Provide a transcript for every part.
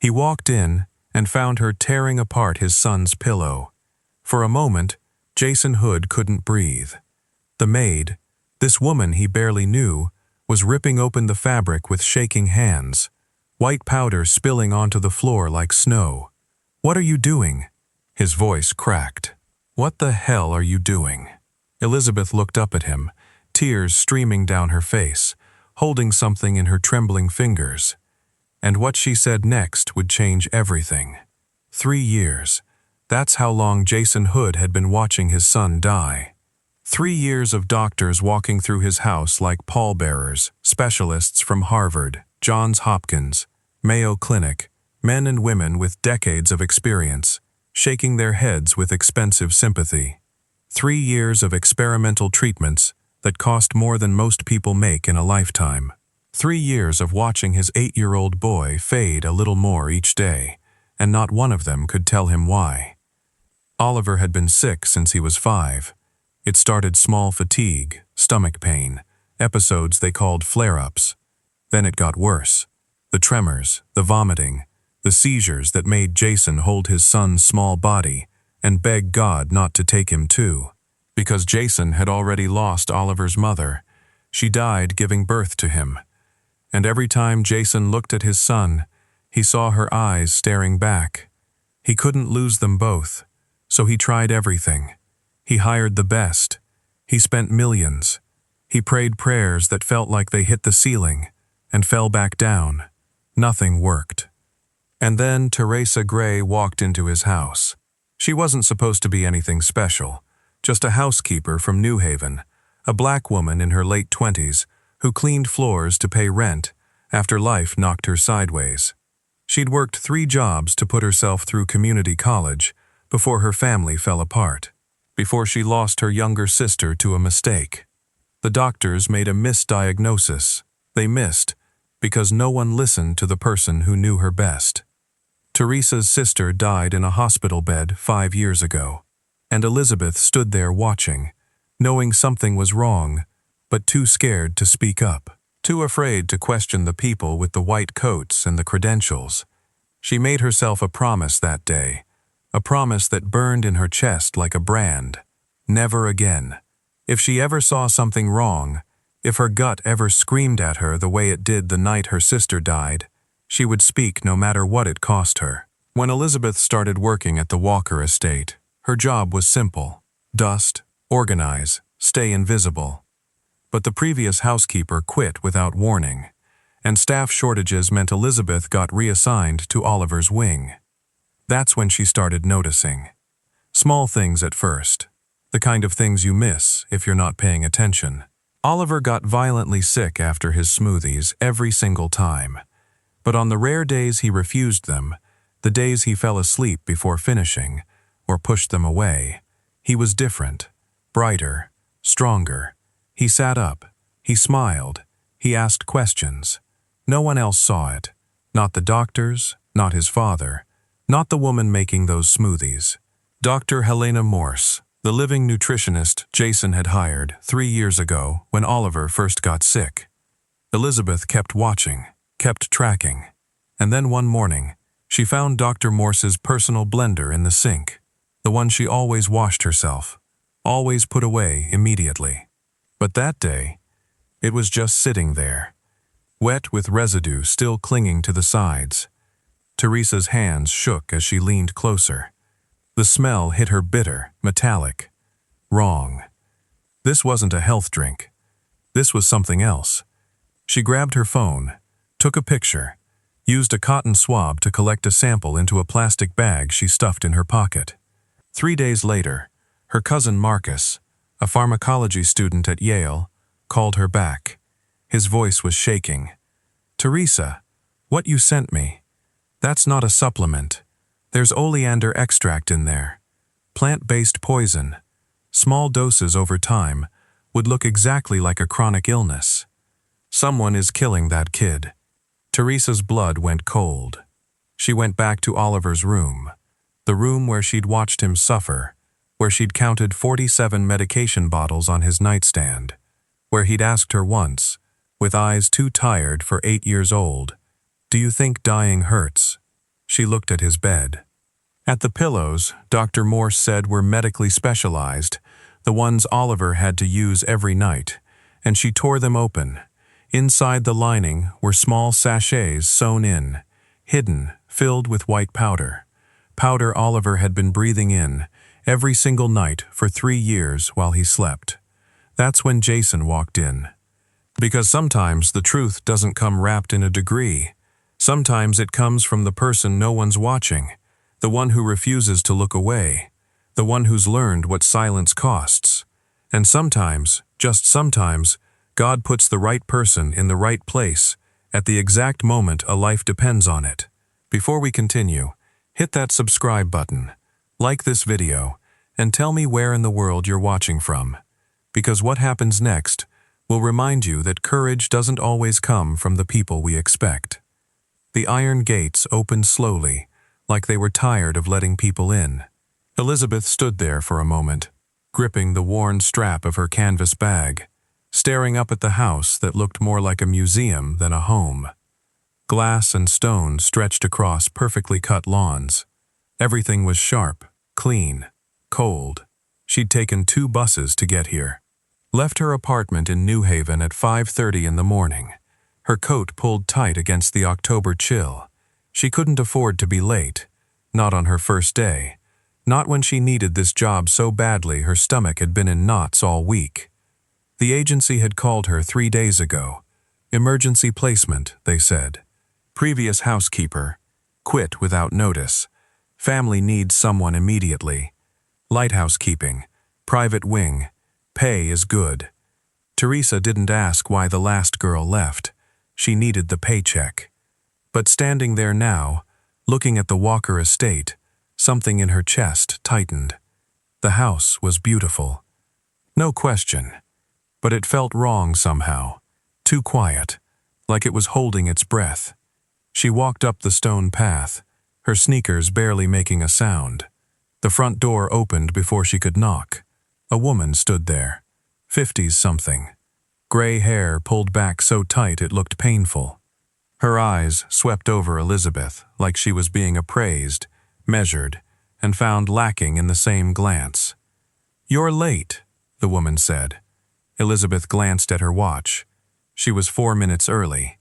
He walked in and found her tearing apart his son's pillow. For a moment, Jason Hood couldn't breathe. The maid, this woman he barely knew, was ripping open the fabric with shaking hands, white powder spilling onto the floor like snow. "What are you doing?" His voice cracked. "What the hell are you doing?" Elizabeth looked up at him, tears streaming down her face, holding something in her trembling fingers. And what she said next would change everything. 3 years. That's how long Jason Hood had been watching his son die. 3 years of doctors walking through his house like pallbearers, specialists from Harvard, Johns Hopkins, Mayo Clinic, men and women with decades of experience, shaking their heads with expensive sympathy. 3 years of experimental treatments that cost more than most people make in a lifetime. 3 years of watching his 8-year-old boy fade a little more each day, and not one of them could tell him why. Oliver had been sick since he was 5. It started small fatigue, stomach pain, episodes they called flare-ups. Then it got worse. The tremors, the vomiting, the seizures that made Jason hold his son's small body and beg God not to take him too. Because Jason had already lost Oliver's mother. She died giving birth to him. And every time Jason looked at his son, he saw her eyes staring back. He couldn't lose them both, so he tried everything. He hired the best. He spent millions. He prayed prayers that felt like they hit the ceiling and fell back down. Nothing worked. And then Teresa Gray walked into his house. She wasn't supposed to be anything special, just a housekeeper from New Haven, a black woman in her late 20s who cleaned floors to pay rent after life knocked her sideways. She'd worked 3 jobs to put herself through community college before her family fell apart, before she lost her younger sister to a mistake. The doctors made a misdiagnosis. They missed because no one listened to the person who knew her best. Teresa's sister died in a hospital bed 5 years ago, and Elizabeth stood there watching, knowing something was wrong, but too scared to speak up, too afraid to question the people with the white coats and the credentials. She made herself a promise that day, a promise that burned in her chest like a brand. Never again. If she ever saw something wrong, if her gut ever screamed at her the way it did the night her sister died, she would speak no matter what it cost her. When Elizabeth started working at the Walker estate, her job was simple: dust, organize, stay invisible. But the previous housekeeper quit without warning, and staff shortages meant Elizabeth got reassigned to Oliver's wing. That's when she started noticing. Small things at first, the kind of things you miss if you're not paying attention. Oliver got violently sick after his smoothies every single time, but on the rare days he refused them, the days he fell asleep before finishing, or pushed them away, he was different, brighter, stronger. He sat up, he smiled, he asked questions. No one else saw it. Not the doctors, not his father, not the woman making those smoothies. Dr. Helena Morse, the living nutritionist Jason had hired 3 years ago when Oliver first got sick. Elizabeth kept watching, kept tracking, and then one morning, she found Dr. Morse's personal blender in the sink, the one she always washed herself, always put away immediately. But that day, it was just sitting there, wet with residue still clinging to the sides. Teresa's hands shook as she leaned closer. The smell hit her bitter, metallic. Wrong. This wasn't a health drink. This was something else. She grabbed her phone, took a picture, used a cotton swab to collect a sample into a plastic bag she stuffed in her pocket. 3 days later, her cousin Marcus, a pharmacology student at Yale, called her back. His voice was shaking. "Teresa, what you sent me, that's not a supplement. There's oleander extract in there. Plant-based poison. Small doses over time would look exactly like a chronic illness. Someone is killing that kid." Teresa's blood went cold. She went back to Oliver's room, the room where she'd watched him suffer, where she'd counted 47 medication bottles on his nightstand, where he'd asked her once, with eyes too tired for 8 years old, "Do you think dying hurts?" She looked at his bed. At the pillows, Dr. Morse said were medically specialized, the ones Oliver had to use every night, and she tore them open. Inside the lining were small sachets sewn in, hidden, filled with white powder. Powder Oliver had been breathing in every single night for 3 years while he slept. That's when Jason walked in. Because sometimes the truth doesn't come wrapped in a degree. Sometimes it comes from the person no one's watching, the one who refuses to look away, the one who's learned what silence costs. And sometimes, just sometimes, God puts the right person in the right place at the exact moment a life depends on it. Before we continue, hit that subscribe button, like this video, and tell me where in the world you're watching from. Because what happens next will remind you that courage doesn't always come from the people we expect. The iron gates opened slowly, like they were tired of letting people in. Elizabeth stood there for a moment, gripping the worn strap of her canvas bag, staring up at the house that looked more like a museum than a home. Glass and stone stretched across perfectly cut lawns. Everything was sharp, clean, cold. She'd taken 2 buses to get here. Left her apartment in New Haven at 5:30 in the morning, her coat pulled tight against the October chill. She couldn't afford to be late, not on her first day, not when she needed this job so badly her stomach had been in knots all week. The agency had called her 3 days ago. Emergency placement, they said. Previous housekeeper. Quit without notice. Family needs someone immediately. Light housekeeping. Private wing. Pay is good. Teresa didn't ask why the last girl left. She needed the paycheck. But standing there now, looking at the Walker estate, something in her chest tightened. The house was beautiful. No question. But it felt wrong somehow. Too quiet, like it was holding its breath. She walked up the stone path, her sneakers barely making a sound. The front door opened before she could knock. A woman stood there, 50s something. Gray hair pulled back so tight it looked painful. Her eyes swept over Elizabeth like she was being appraised, measured, and found lacking in the same glance. "You're late," the woman said. Elizabeth glanced at her watch. She was 4 minutes early.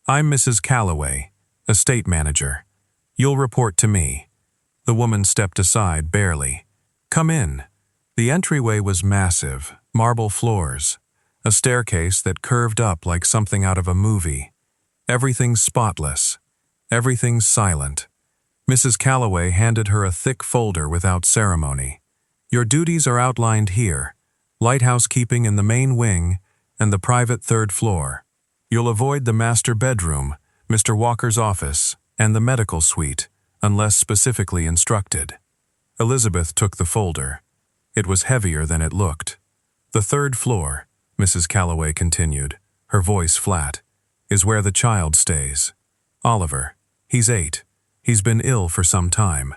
"I'm Mrs. Calloway, estate manager. You'll report to me." The woman stepped aside barely. "Come in." The entryway was massive, marble floors, a staircase that curved up like something out of a movie. Everything's spotless. Everything's silent. Mrs. Calloway handed her a thick folder without ceremony. "Your duties are outlined here. Light housekeeping in the main wing and the private 3rd floor. You'll avoid the master bedroom, Mr. Walker's office, and the medical suite, unless specifically instructed." Elizabeth took the folder. It was heavier than it looked. "The 3rd floor," Mrs. Calloway continued, her voice flat, "is where the child stays. Oliver, he's 8. He's been ill for some time.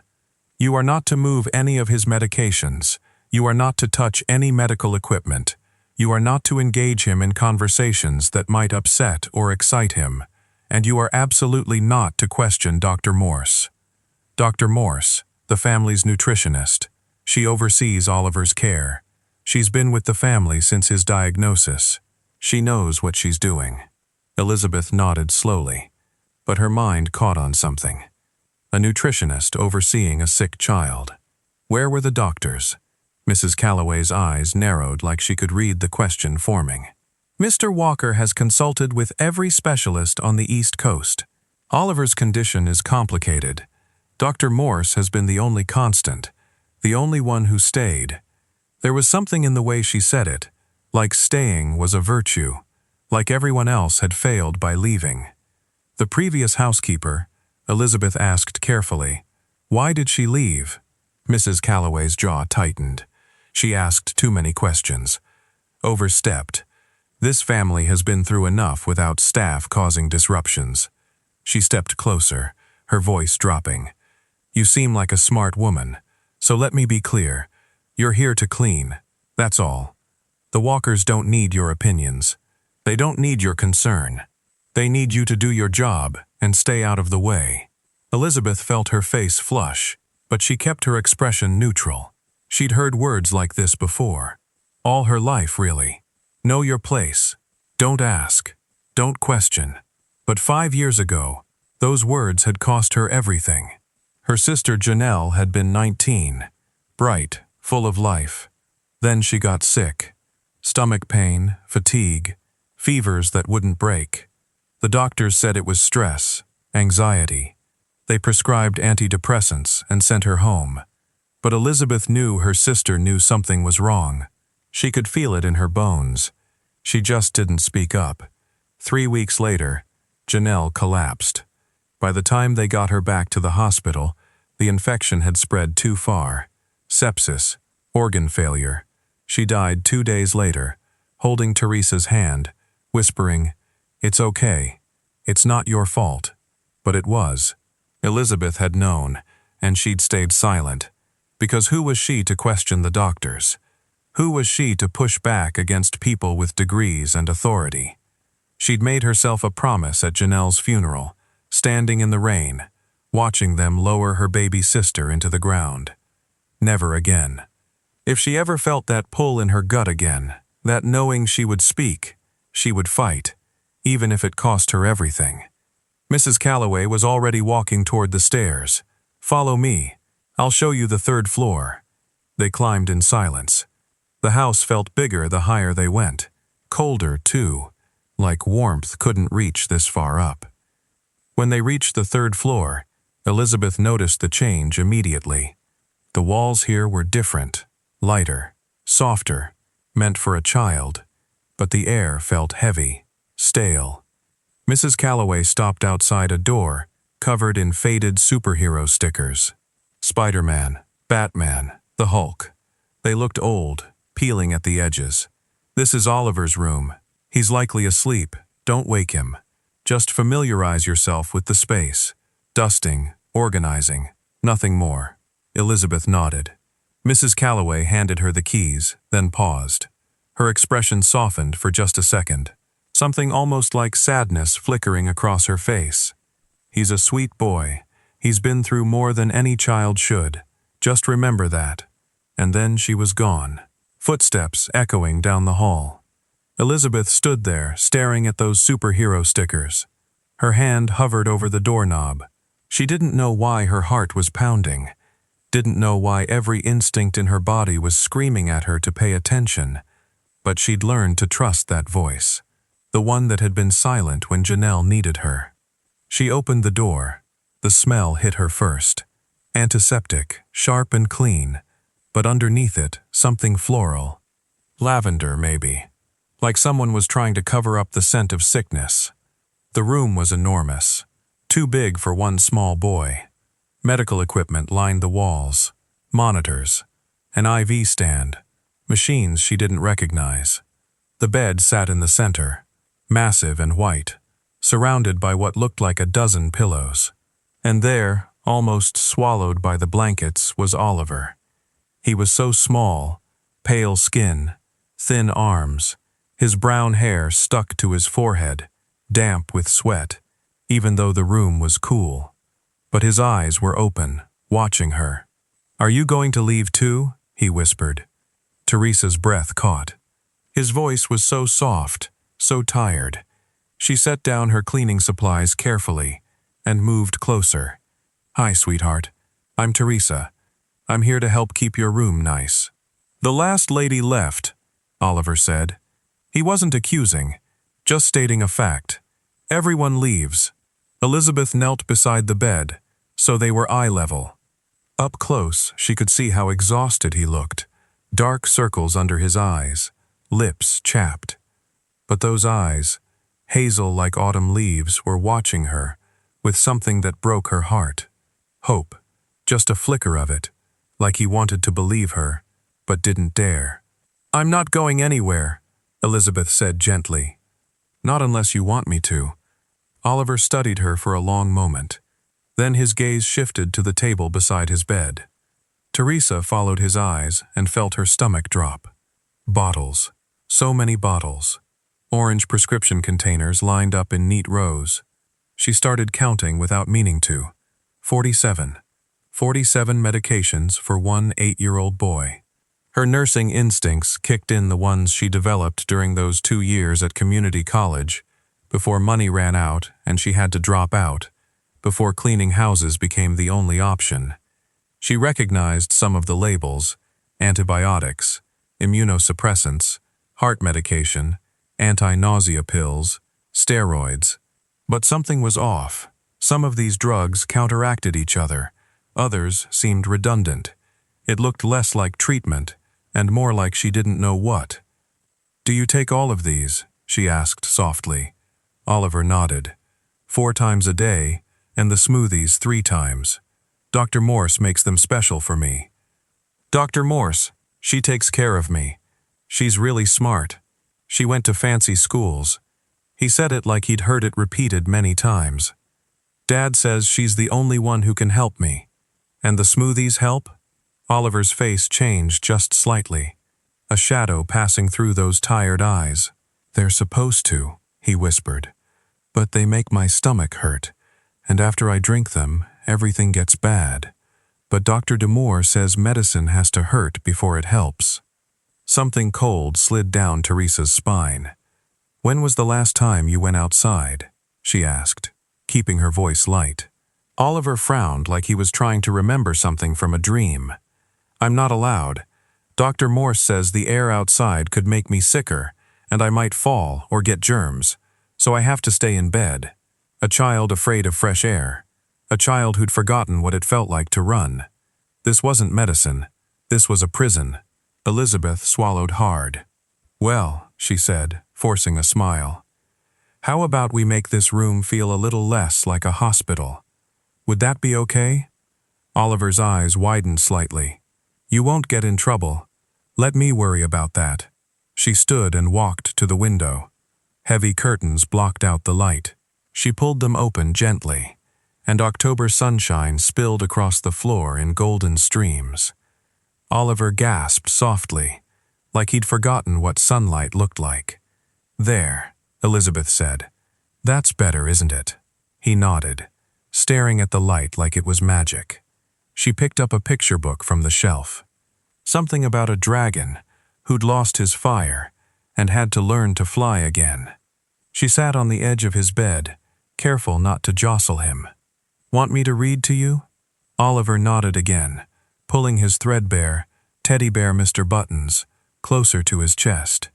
You are not to move any of his medications. You are not to touch any medical equipment. You are not to engage him in conversations that might upset or excite him. And you are absolutely not to question Dr. Morse. Dr. Morse, the family's nutritionist. She oversees Oliver's care. She's been with the family since his diagnosis. She knows what she's doing." Elizabeth nodded slowly, but her mind caught on something. A nutritionist overseeing a sick child. Where were the doctors? Mrs. Calloway's eyes narrowed like she could read the question forming. "Mr. Walker has consulted with every specialist on the East Coast. Oliver's condition is complicated. Dr. Morse has been the only constant, the only one who stayed." There was something in the way she said it, like staying was a virtue, like everyone else had failed by leaving. The previous housekeeper, Elizabeth asked carefully, "Why did she leave?" Mrs. Calloway's jaw tightened. She asked too many questions. Overstepped. This family has been through enough without staff causing disruptions. She stepped closer, her voice dropping. "You seem like a smart woman, so let me be clear. You're here to clean. That's all. The Walkers don't need your opinions. They don't need your concern. They need you to do your job and stay out of the way." Elizabeth felt her face flush, but she kept her expression neutral. She'd heard words like this before. All her life, really. Know your place. Don't ask. Don't question. But 5 years ago, those words had cost her everything. Her sister Janelle had been 19, bright, full of life. Then she got sick. Stomach pain, fatigue, fevers that wouldn't break. The doctors said it was stress, anxiety. They prescribed antidepressants and sent her home. But Elizabeth knew her sister knew something was wrong. She could feel it in her bones. She just didn't speak up. 3 weeks later, Janelle collapsed. By the time they got her back to the hospital, the infection had spread too far. Sepsis, organ failure. She died 2 days later, holding Teresa's hand, whispering, "It's okay. It's not your fault." But it was. Elizabeth had known, and she'd stayed silent. Because who was she to question the doctors? Who was she to push back against people with degrees and authority? She'd made herself a promise at Janelle's funeral, standing in the rain, watching them lower her baby sister into the ground. Never again. If she ever felt that pull in her gut again, that knowing she would speak, she would fight, even if it cost her everything. Mrs. Calloway was already walking toward the stairs. "Follow me. I'll show you the 3rd floor." They climbed in silence. The house felt bigger the higher they went. Colder, too, like warmth couldn't reach this far up. When they reached the 3rd floor, Elizabeth noticed the change immediately. The walls here were different, lighter, softer, meant for a child, but the air felt heavy, stale. Mrs. Calloway stopped outside a door covered in faded superhero stickers. Spider-Man, Batman, the Hulk. They looked old, peeling at the edges. "This is Oliver's room. He's likely asleep. Don't wake him. Just familiarize yourself with the space. Dusting, organizing, nothing more." Elizabeth nodded. Mrs. Calloway handed her the keys, then paused. Her expression softened for just a second, something almost like sadness flickering across her face. "He's a sweet boy. He's been through more than any child should. Just remember that." And then she was gone, footsteps echoing down the hall. Elizabeth stood there, staring at those superhero stickers. Her hand hovered over the doorknob. She didn't know why her heart was pounding, didn't know why every instinct in her body was screaming at her to pay attention, but she'd learned to trust that voice, the one that had been silent when Janelle needed her. She opened the door. The smell hit her first. Antiseptic, sharp and clean, but underneath it, something floral. Lavender, maybe. Like someone was trying to cover up the scent of sickness. The room was enormous, too big for one small boy. Medical equipment lined the walls, monitors, an IV stand, machines she didn't recognize. The bed sat in the center, massive and white, surrounded by what looked like a dozen pillows. And there, almost swallowed by the blankets, was Oliver. He was so small, pale skin, thin arms, his brown hair stuck to his forehead, damp with sweat, even though the room was cool. But his eyes were open, watching her. "Are you going to leave too?" he whispered. Teresa's breath caught. His voice was so soft, so tired. She set down her cleaning supplies carefully and moved closer. "Hi, sweetheart. I'm Teresa. I'm here to help keep your room nice." "The last lady left," Oliver said. He wasn't accusing, just stating a fact. "Everyone leaves." Elizabeth knelt beside the bed, so they were eye level. Up close, she could see how exhausted he looked. Dark circles under his eyes, lips chapped. But those eyes, hazel like autumn leaves, were watching her with something that broke her heart. Hope, just a flicker of it, like he wanted to believe her, but didn't dare. "I'm not going anywhere," Elizabeth said gently. "Not unless you want me to." Oliver studied her for a long moment. Then his gaze shifted to the table beside his bed. Teresa followed his eyes and felt her stomach drop. Bottles. So many bottles. Orange prescription containers lined up in neat rows. She started counting without meaning to. 47. 47 medications for one 8-year-old boy. Her nursing instincts kicked in, the ones she developed during those 2 years at community college, before money ran out and she had to drop out, before cleaning houses became the only option. She recognized some of the labels: antibiotics, immunosuppressants, heart medication, anti-nausea pills, steroids. But something was off. Some of these drugs counteracted each other. Others seemed redundant. It looked less like treatment and more like she didn't know what. "Do you take all of these?" she asked softly. Oliver nodded. 4 times a day, and the smoothies 3 times. Dr. Morse makes them special for me. Dr. Morse, she takes care of me. She's really smart. She went to fancy schools. He said it like he'd heard it repeated many times. Dad says she's the only one who can help me. And the smoothies help? Oliver's face changed just slightly, a shadow passing through those tired eyes. "They're supposed to," he whispered. "But they make my stomach hurt, and after I drink them, everything gets bad. But Dr. Demore says medicine has to hurt before it helps." Something cold slid down Teresa's spine. "When was the last time you went outside?" she asked, keeping her voice light. Oliver frowned like he was trying to remember something from a dream. "I'm not allowed. Dr. Morse says the air outside could make me sicker, and I might fall or get germs, so I have to stay in bed. A child afraid of fresh air. A child who'd forgotten what it felt like to run. This wasn't medicine. This was a prison." Elizabeth swallowed hard. "Well," she said, forcing a smile, "how about we make this room feel a little less like a hospital? Would that be okay?" Oliver's eyes widened slightly. "You won't get in trouble. Let me worry about that." She stood and walked to the window. Heavy curtains blocked out the light. She pulled them open gently, and October sunshine spilled across the floor in golden streams. Oliver gasped softly, like he'd forgotten what sunlight looked like. "There," Elizabeth said. "That's better, isn't it?" He nodded, staring at the light like it was magic. She picked up a picture book from the shelf. Something about a dragon who'd lost his fire and had to learn to fly again. She sat on the edge of his bed, careful not to jostle him. "Want me to read to you?" Oliver nodded again, pulling his threadbare, teddy bear Mr. Buttons closer to his chest.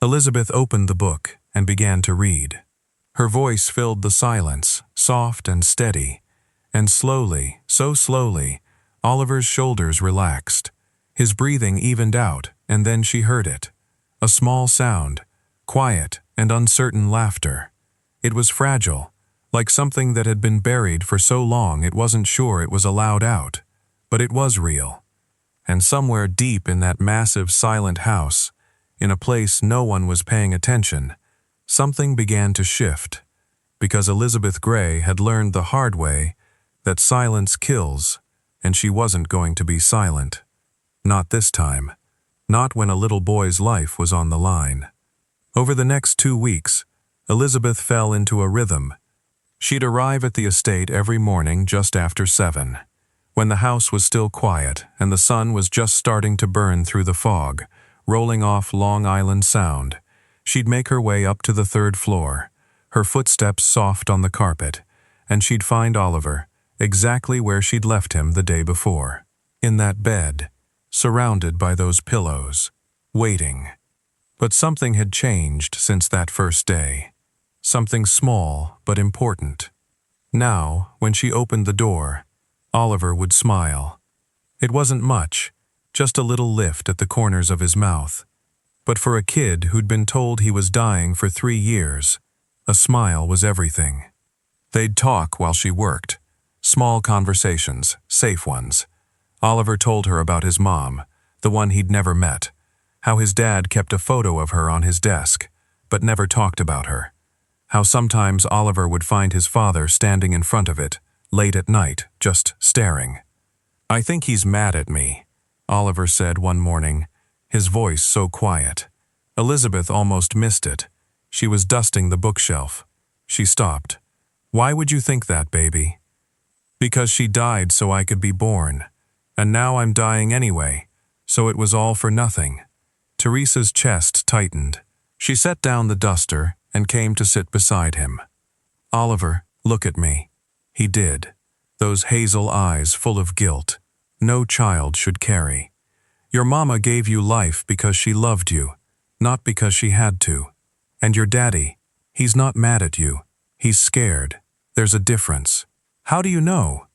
Elizabeth opened the book and began to read. Her voice filled the silence, soft and steady, and slowly, so slowly, Oliver's shoulders relaxed. His breathing evened out, and then she heard it. A small sound, quiet and uncertain laughter. It was fragile, like something that had been buried for so long it wasn't sure it was allowed out. But it was real. And somewhere deep in that massive, silent house, in a place no one was paying attention, something began to shift, because Elizabeth Gray had learned the hard way that silence kills, and she wasn't going to be silent. Not this time. Not when a little boy's life was on the line. Over the next 2 weeks, Elizabeth fell into a rhythm. She'd arrive at the estate every morning just after 7, when the house was still quiet and the sun was just starting to burn through the fog, rolling off Long Island Sound. She'd make her way up to the 3rd floor, her footsteps soft on the carpet, and she'd find Oliver, exactly where she'd left him the day before, in that bed, surrounded by those pillows, waiting. But something had changed since that first day. Something small but important. Now, when she opened the door, Oliver would smile. It wasn't much, just a little lift at the corners of his mouth. But for a kid who'd been told he was dying for 3 years, a smile was everything. They'd talk while she worked. Small conversations, safe ones. Oliver told her about his mom, the one he'd never met, how his dad kept a photo of her on his desk, but never talked about her. How sometimes Oliver would find his father standing in front of it, late at night, just staring. "I think he's mad at me," Oliver said one morning, his voice so quiet. Elizabeth almost missed it. She was dusting the bookshelf. She stopped. "Why would you think that, baby?" Because she died so I could be born. And now I'm dying anyway, so it was all for nothing. Teresa's chest tightened. She set down the duster and came to sit beside him. Oliver, look at me. He did. Those hazel eyes full of guilt. No child should carry. Your mama gave you life because she loved you, not because she had to. And your daddy, he's not mad at you. He's scared. There's a difference. How do you know?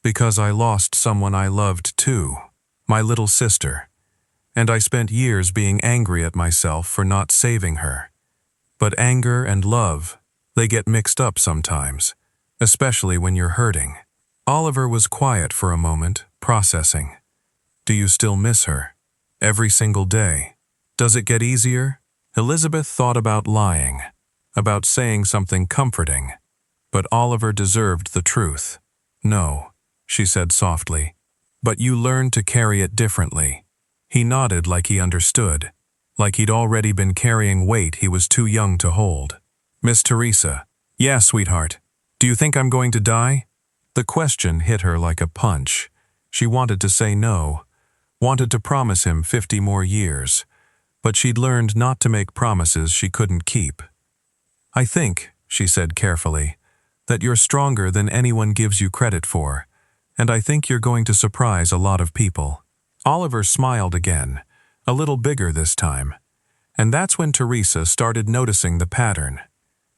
Because I lost someone I loved too, my little sister. And I spent years being angry at myself for not saving her. But anger and love, they get mixed up sometimes, especially when you're hurting. Oliver was quiet for a moment, processing. Do you still miss her? Every single day? Does it get easier? Elizabeth thought about lying, about saying something comforting. But Oliver deserved the truth. No, she said softly. But you learned to carry it differently. He nodded like he understood, like he'd already been carrying weight he was too young to hold. Miss Teresa. Yeah, sweetheart. Do you think I'm going to die? The question hit her like a punch. She wanted to say no, wanted to promise him 50 more years, but she'd learned not to make promises she couldn't keep. I think, she said carefully, that you're stronger than anyone gives you credit for, and I think you're going to surprise a lot of people. Oliver smiled again, a little bigger this time, and that's when Teresa started noticing the pattern.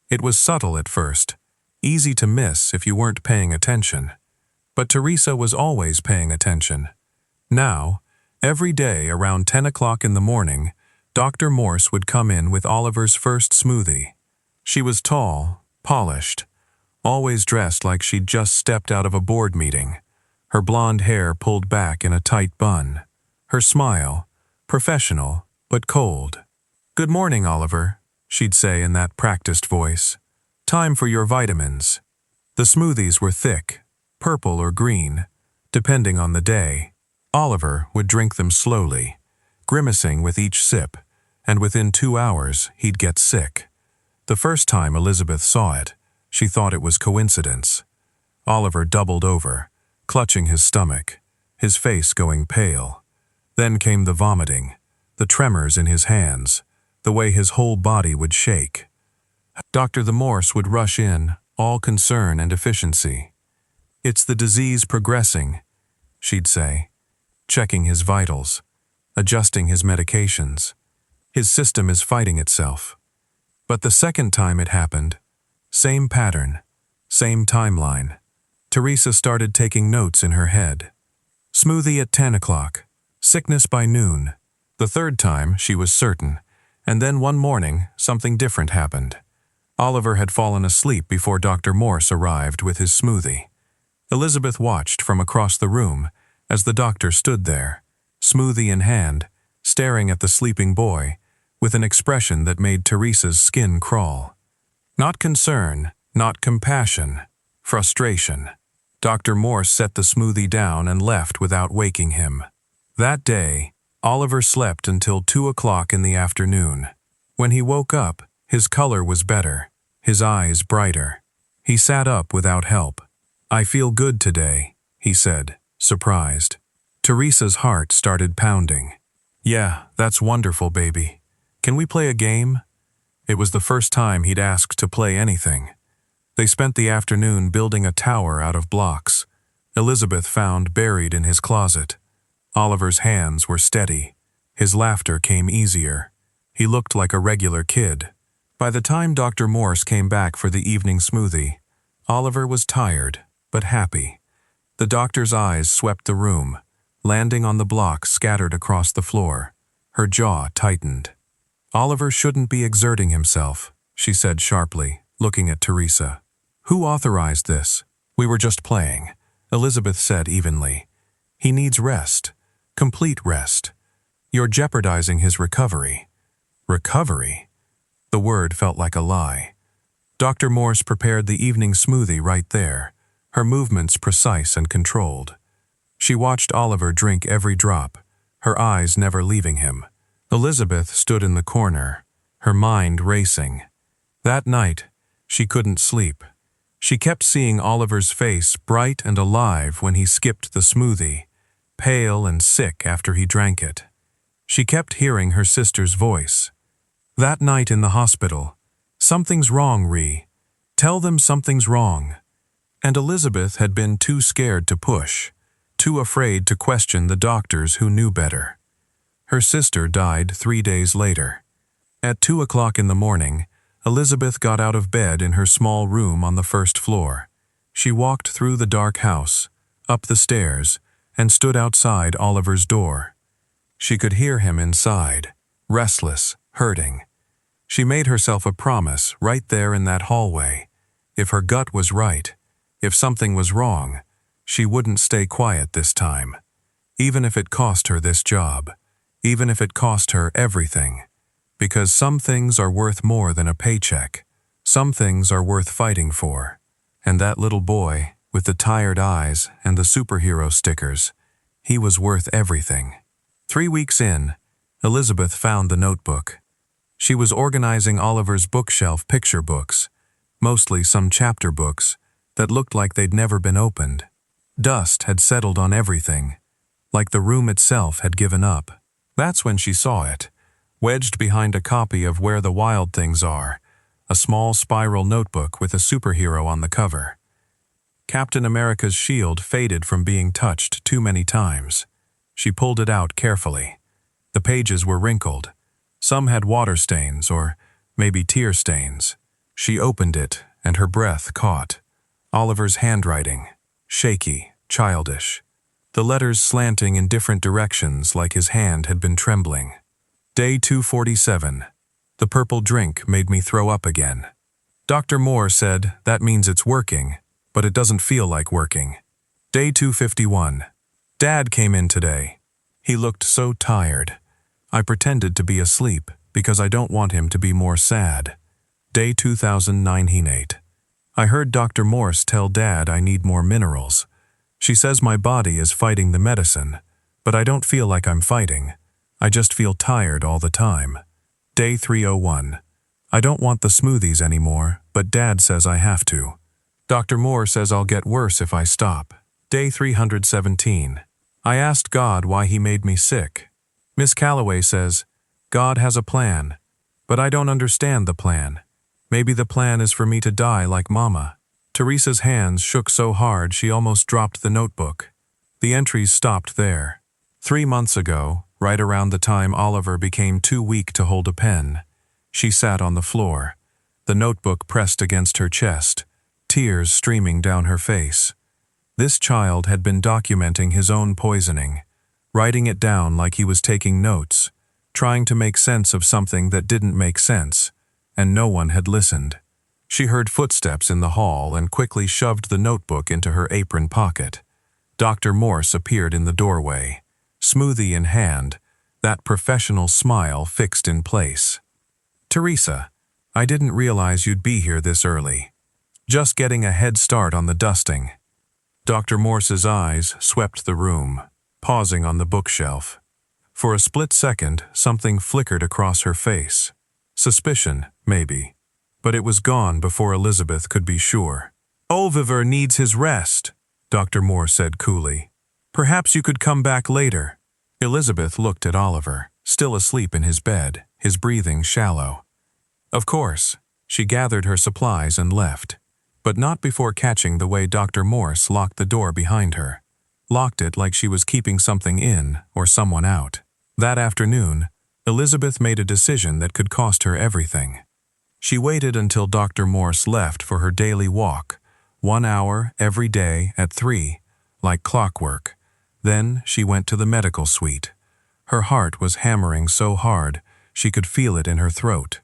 It was subtle at first, easy to miss if you weren't paying attention. But Teresa was always paying attention. Now, every day around 10 o'clock in the morning, Dr. Morse would come in with Oliver's first smoothie. She was tall, polished, always dressed like she'd just stepped out of a board meeting, her blonde hair pulled back in a tight bun, her smile, professional but cold. Good morning, Oliver, she'd say in that practiced voice. Time for your vitamins. The smoothies were thick, purple or green, depending on the day. Oliver would drink them slowly, grimacing with each sip, and within 2 hours he'd get sick. The first time Elizabeth saw it, she thought it was coincidence. Oliver doubled over, clutching his stomach, his face going pale. Then came the vomiting, the tremors in his hands, the way his whole body would shake. Dr. Morse would rush in, all concern and efficiency. It's the disease progressing, she'd say, checking his vitals, adjusting his medications. His system is fighting itself. But the second time it happened, same pattern, same timeline. Teresa started taking notes in her head. Smoothie at 10 o'clock, sickness by noon. The third time, she was certain, and then one morning, something different happened. Oliver had fallen asleep before Dr. Morse arrived with his smoothie. Elizabeth watched from across the room as the doctor stood there, smoothie in hand, staring at the sleeping boy, with an expression that made Teresa's skin crawl. Not concern, not compassion, frustration. Dr. Morse set the smoothie down and left without waking him. That day, Oliver slept until 2 o'clock in the afternoon. When he woke up, his color was better, his eyes brighter. He sat up without help. I feel good today, he said, surprised. Teresa's heart started pounding. Yeah, that's wonderful, baby. Can we play a game? It was the first time he'd asked to play anything. They spent the afternoon building a tower out of blocks. Elizabeth found buried in his closet. Oliver's hands were steady. His laughter came easier. He looked like a regular kid. By the time Dr. Morse came back for the evening smoothie, Oliver was tired, but happy. The doctor's eyes swept the room, landing on the blocks scattered across the floor. Her jaw tightened. Oliver shouldn't be exerting himself, she said sharply, looking at Teresa. Who authorized this? We were just playing, Elizabeth said evenly. He needs rest, complete rest. You're jeopardizing his recovery. Recovery? The word felt like a lie. Dr. Morse prepared the evening smoothie right there, her movements precise and controlled. She watched Oliver drink every drop, her eyes never leaving him. Elizabeth stood in the corner, her mind racing. That night, she couldn't sleep. She kept seeing Oliver's face bright and alive when he skipped the smoothie, pale and sick after he drank it. She kept hearing her sister's voice. That night in the hospital, "Something's wrong, Ree. Tell them something's wrong." And Elizabeth had been too scared to push, too afraid to question the doctors who knew better. Her sister died 3 days later. At 2 o'clock in the morning, Elizabeth got out of bed in her small room on the first floor. She walked through the dark house, up the stairs, and stood outside Oliver's door. She could hear him inside, restless, hurting. She made herself a promise right there in that hallway. If her gut was right, if something was wrong, she wouldn't stay quiet this time. Even if it cost her this job, even if it cost her everything. Because some things are worth more than a paycheck. Some things are worth fighting for. And that little boy, with the tired eyes and the superhero stickers, he was worth everything. 3 weeks in, Elizabeth found the notebook. She was organizing Oliver's bookshelf picture books, mostly some chapter books that looked like they'd never been opened. Dust had settled on everything, like the room itself had given up. That's when she saw it, wedged behind a copy of Where the Wild Things Are, a small spiral notebook with a superhero on the cover. Captain America's shield faded from being touched too many times. She pulled it out carefully. The pages were wrinkled. Some had water stains or maybe tear stains. She opened it and her breath caught. Oliver's handwriting, shaky, childish. The letters slanting in different directions like his hand had been trembling. Day 247. The purple drink made me throw up again. Dr. Moore said that means it's working, but it doesn't feel like working. Day 251. Dad came in today. He looked so tired. I pretended to be asleep because I don't want him to be more sad. Day 2098. I heard Dr. Morse tell Dad I need more minerals. She says my body is fighting the medicine, but I don't feel like I'm fighting. I just feel tired all the time. Day 301. I don't want the smoothies anymore, but Dad says I have to. Dr. Moore says I'll get worse if I stop. Day 317. I asked God why he made me sick. Miss Calloway says, God has a plan, but I don't understand the plan. Maybe the plan is for me to die like Mama. Teresa's hands shook so hard she almost dropped the notebook. The entries stopped there. 3 months ago, right around the time Oliver became too weak to hold a pen, she sat on the floor, the notebook pressed against her chest, tears streaming down her face. This child had been documenting his own poisoning, writing it down like he was taking notes, trying to make sense of something that didn't make sense, and no one had listened. She heard footsteps in the hall and quickly shoved the notebook into her apron pocket. Dr. Morse appeared in the doorway, smoothie in hand, that professional smile fixed in place. Teresa, I didn't realize you'd be here this early. Just getting a head start on the dusting. Dr. Morse's eyes swept the room, pausing on the bookshelf. For a split second, something flickered across her face. Suspicion, maybe. But it was gone before Elizabeth could be sure. Oliver needs his rest, Dr. Morse said coolly. Perhaps you could come back later. Elizabeth looked at Oliver, still asleep in his bed, his breathing shallow. Of course, she gathered her supplies and left, but not before catching the way Dr. Morse locked the door behind her. Locked it like she was keeping something in or someone out. That afternoon, Elizabeth made a decision that could cost her everything. She waited until Dr. Morse left for her daily walk, 1 hour every day at 3, like clockwork. Then she went to the medical suite. Her heart was hammering so hard she could feel it in her throat.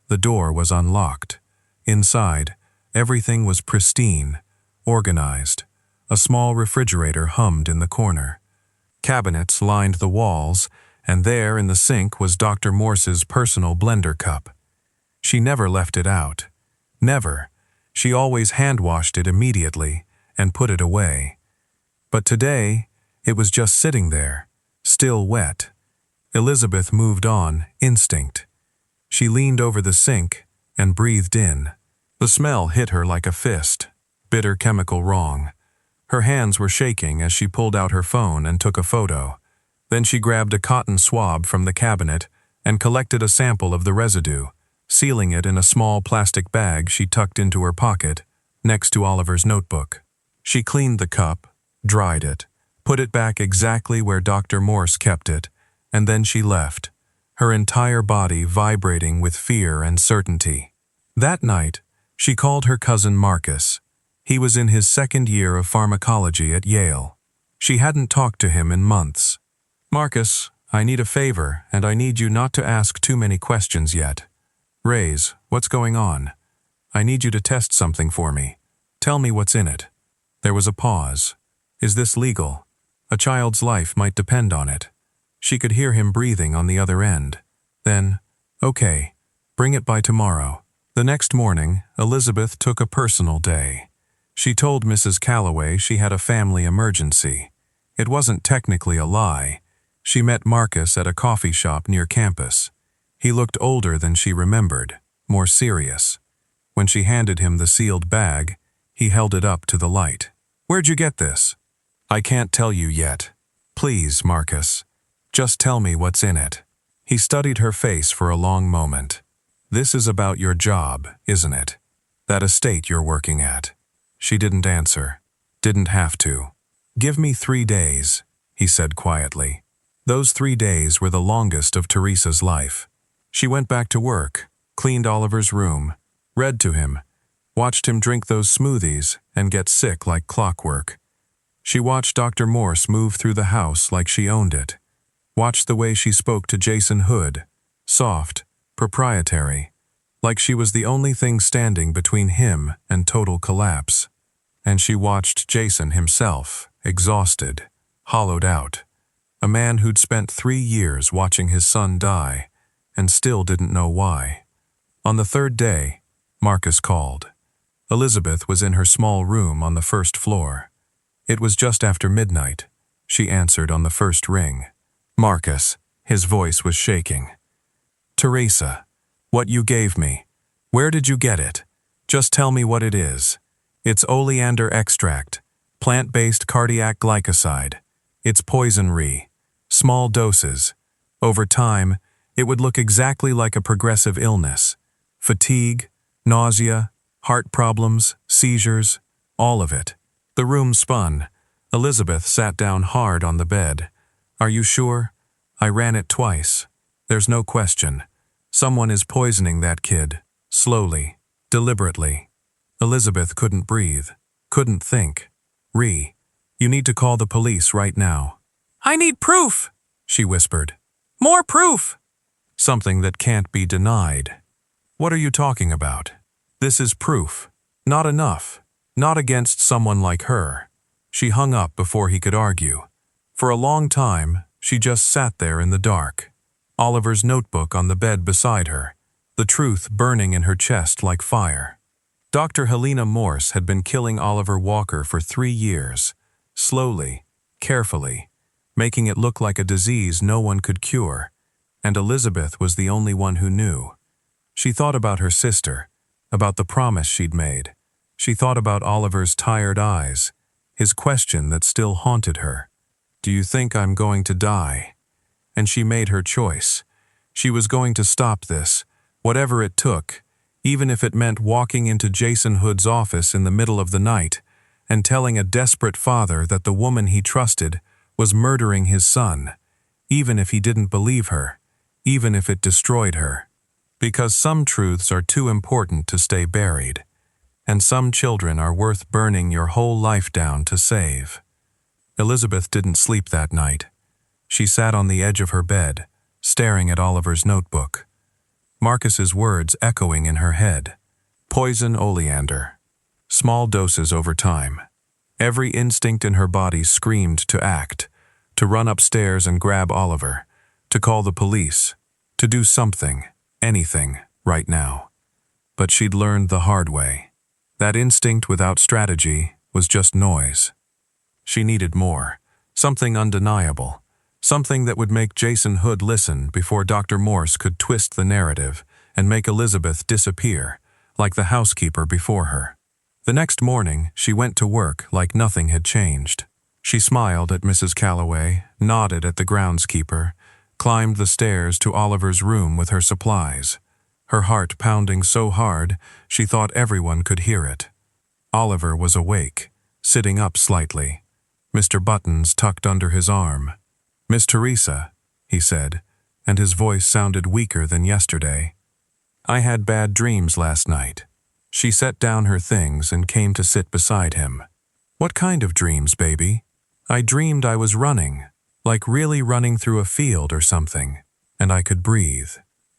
The door was unlocked. Inside, everything was pristine, organized. A small refrigerator hummed in the corner. Cabinets lined the walls, and there in the sink was Dr. Morse's personal blender cup. She never left it out. Never. She always hand-washed it immediately and put it away. But today, it was just sitting there, still wet. Elizabeth moved on, instinct. She leaned over the sink and breathed in. The smell hit her like a fist. bitter chemical wrong. Her hands were shaking as she pulled out her phone and took a photo. Then she grabbed a cotton swab from the cabinet and collected a sample of the residue, sealing it in a small plastic bag she tucked into her pocket, next to Oliver's notebook. She cleaned the cup, dried it, put it back exactly where Dr. Morse kept it, and then she left, her entire body vibrating with fear and certainty. That night, she called her cousin Marcus. He was in his second year of pharmacology at Yale. She hadn't talked to him in months. "Marcus, I need a favor, and I need you not to ask too many questions yet. Rays, what's going on? I need you to test something for me. Tell me what's in it." There was a pause. Is this legal? A child's life might depend on it. She could hear him breathing on the other end. Then, "Okay, bring it by tomorrow." The next morning, Elizabeth took a personal day. She told Mrs. Calloway she had a family emergency. It wasn't technically a lie. She met Marcus at a coffee shop near campus. He looked older than she remembered, more serious. When she handed him the sealed bag, he held it up to the light. "Where'd you get this?" "I can't tell you yet. Please, Marcus. Just tell me what's in it." He studied her face for a long moment. "This is about your job, isn't it? That estate you're working at." She didn't answer. Didn't have to. "Give me 3 days," he said quietly. Those 3 days were the longest of Teresa's life. She went back to work, cleaned Oliver's room, read to him, watched him drink those smoothies and get sick like clockwork. She watched Dr. Morse move through the house like she owned it. Watched the way she spoke to Jason Hood, soft, proprietary, like she was the only thing standing between him and total collapse. And she watched Jason himself, exhausted, hollowed out. A man who'd spent 3 years watching his son die and still didn't know why. On the 3rd day, Marcus called. Elizabeth was in her small room on the 1st floor. It was just after midnight. She answered on the 1st ring. "Marcus," his voice was shaking. "Teresa, what you gave me. Where did you get it? Just tell me what it is." "It's oleander extract, plant-based cardiac glycoside. It's poison-free. Small doses. Over time, it would look exactly like a progressive illness. Fatigue, nausea, heart problems, seizures, all of it." The room spun. Elizabeth sat down hard on the bed. "Are you sure? I ran it twice. There's no question. Someone is poisoning that kid. Slowly, deliberately." Elizabeth couldn't breathe, couldn't think. You need to call the police right now." "I need proof," she whispered. "More proof." "Something that can't be denied." "What are you talking about? This is proof. Not enough. Not against someone like her." She hung up before he could argue. For a long time, she just sat there in the dark. Oliver's notebook on the bed beside her, the truth burning in her chest like fire. Dr. Helena Morse had been killing Oliver Walker for 3 years, slowly, carefully, making it look like a disease no one could cure, and Elizabeth was the only one who knew. She thought about her sister, about the promise she'd made. She thought about Oliver's tired eyes, his question that still haunted her. "Do you think I'm going to die?" And she made her choice. She was going to stop this, whatever it took, even if it meant walking into Jason Hood's office in the middle of the night and telling a desperate father that the woman he trusted was murdering his son, even if he didn't believe her, even if it destroyed her. Because some truths are too important to stay buried, and some children are worth burning your whole life down to save. Elizabeth didn't sleep that night. She sat on the edge of her bed, staring at Oliver's notebook. Marcus's words echoing in her head. Poison oleander. Small doses over time. Every instinct in her body screamed to act, to run upstairs and grab Oliver, to call the police, to do something, anything, right now. But she'd learned the hard way. That instinct without strategy was just noise. She needed more, something undeniable, something that would make Jason Hood listen before Dr. Morse could twist the narrative and make Elizabeth disappear, like the housekeeper before her. The next morning, she went to work like nothing had changed. She smiled at Mrs. Calloway, nodded at the groundskeeper, climbed the stairs to Oliver's room with her supplies, her heart pounding so hard she thought everyone could hear it. Oliver was awake, sitting up slightly, Mr. Buttons tucked under his arm. "Miss Teresa," he said, and his voice sounded weaker than yesterday. "I had bad dreams last night." She set down her things and came to sit beside him. "What kind of dreams, baby?" "I dreamed I was running, like really running through a field or something, and I could breathe."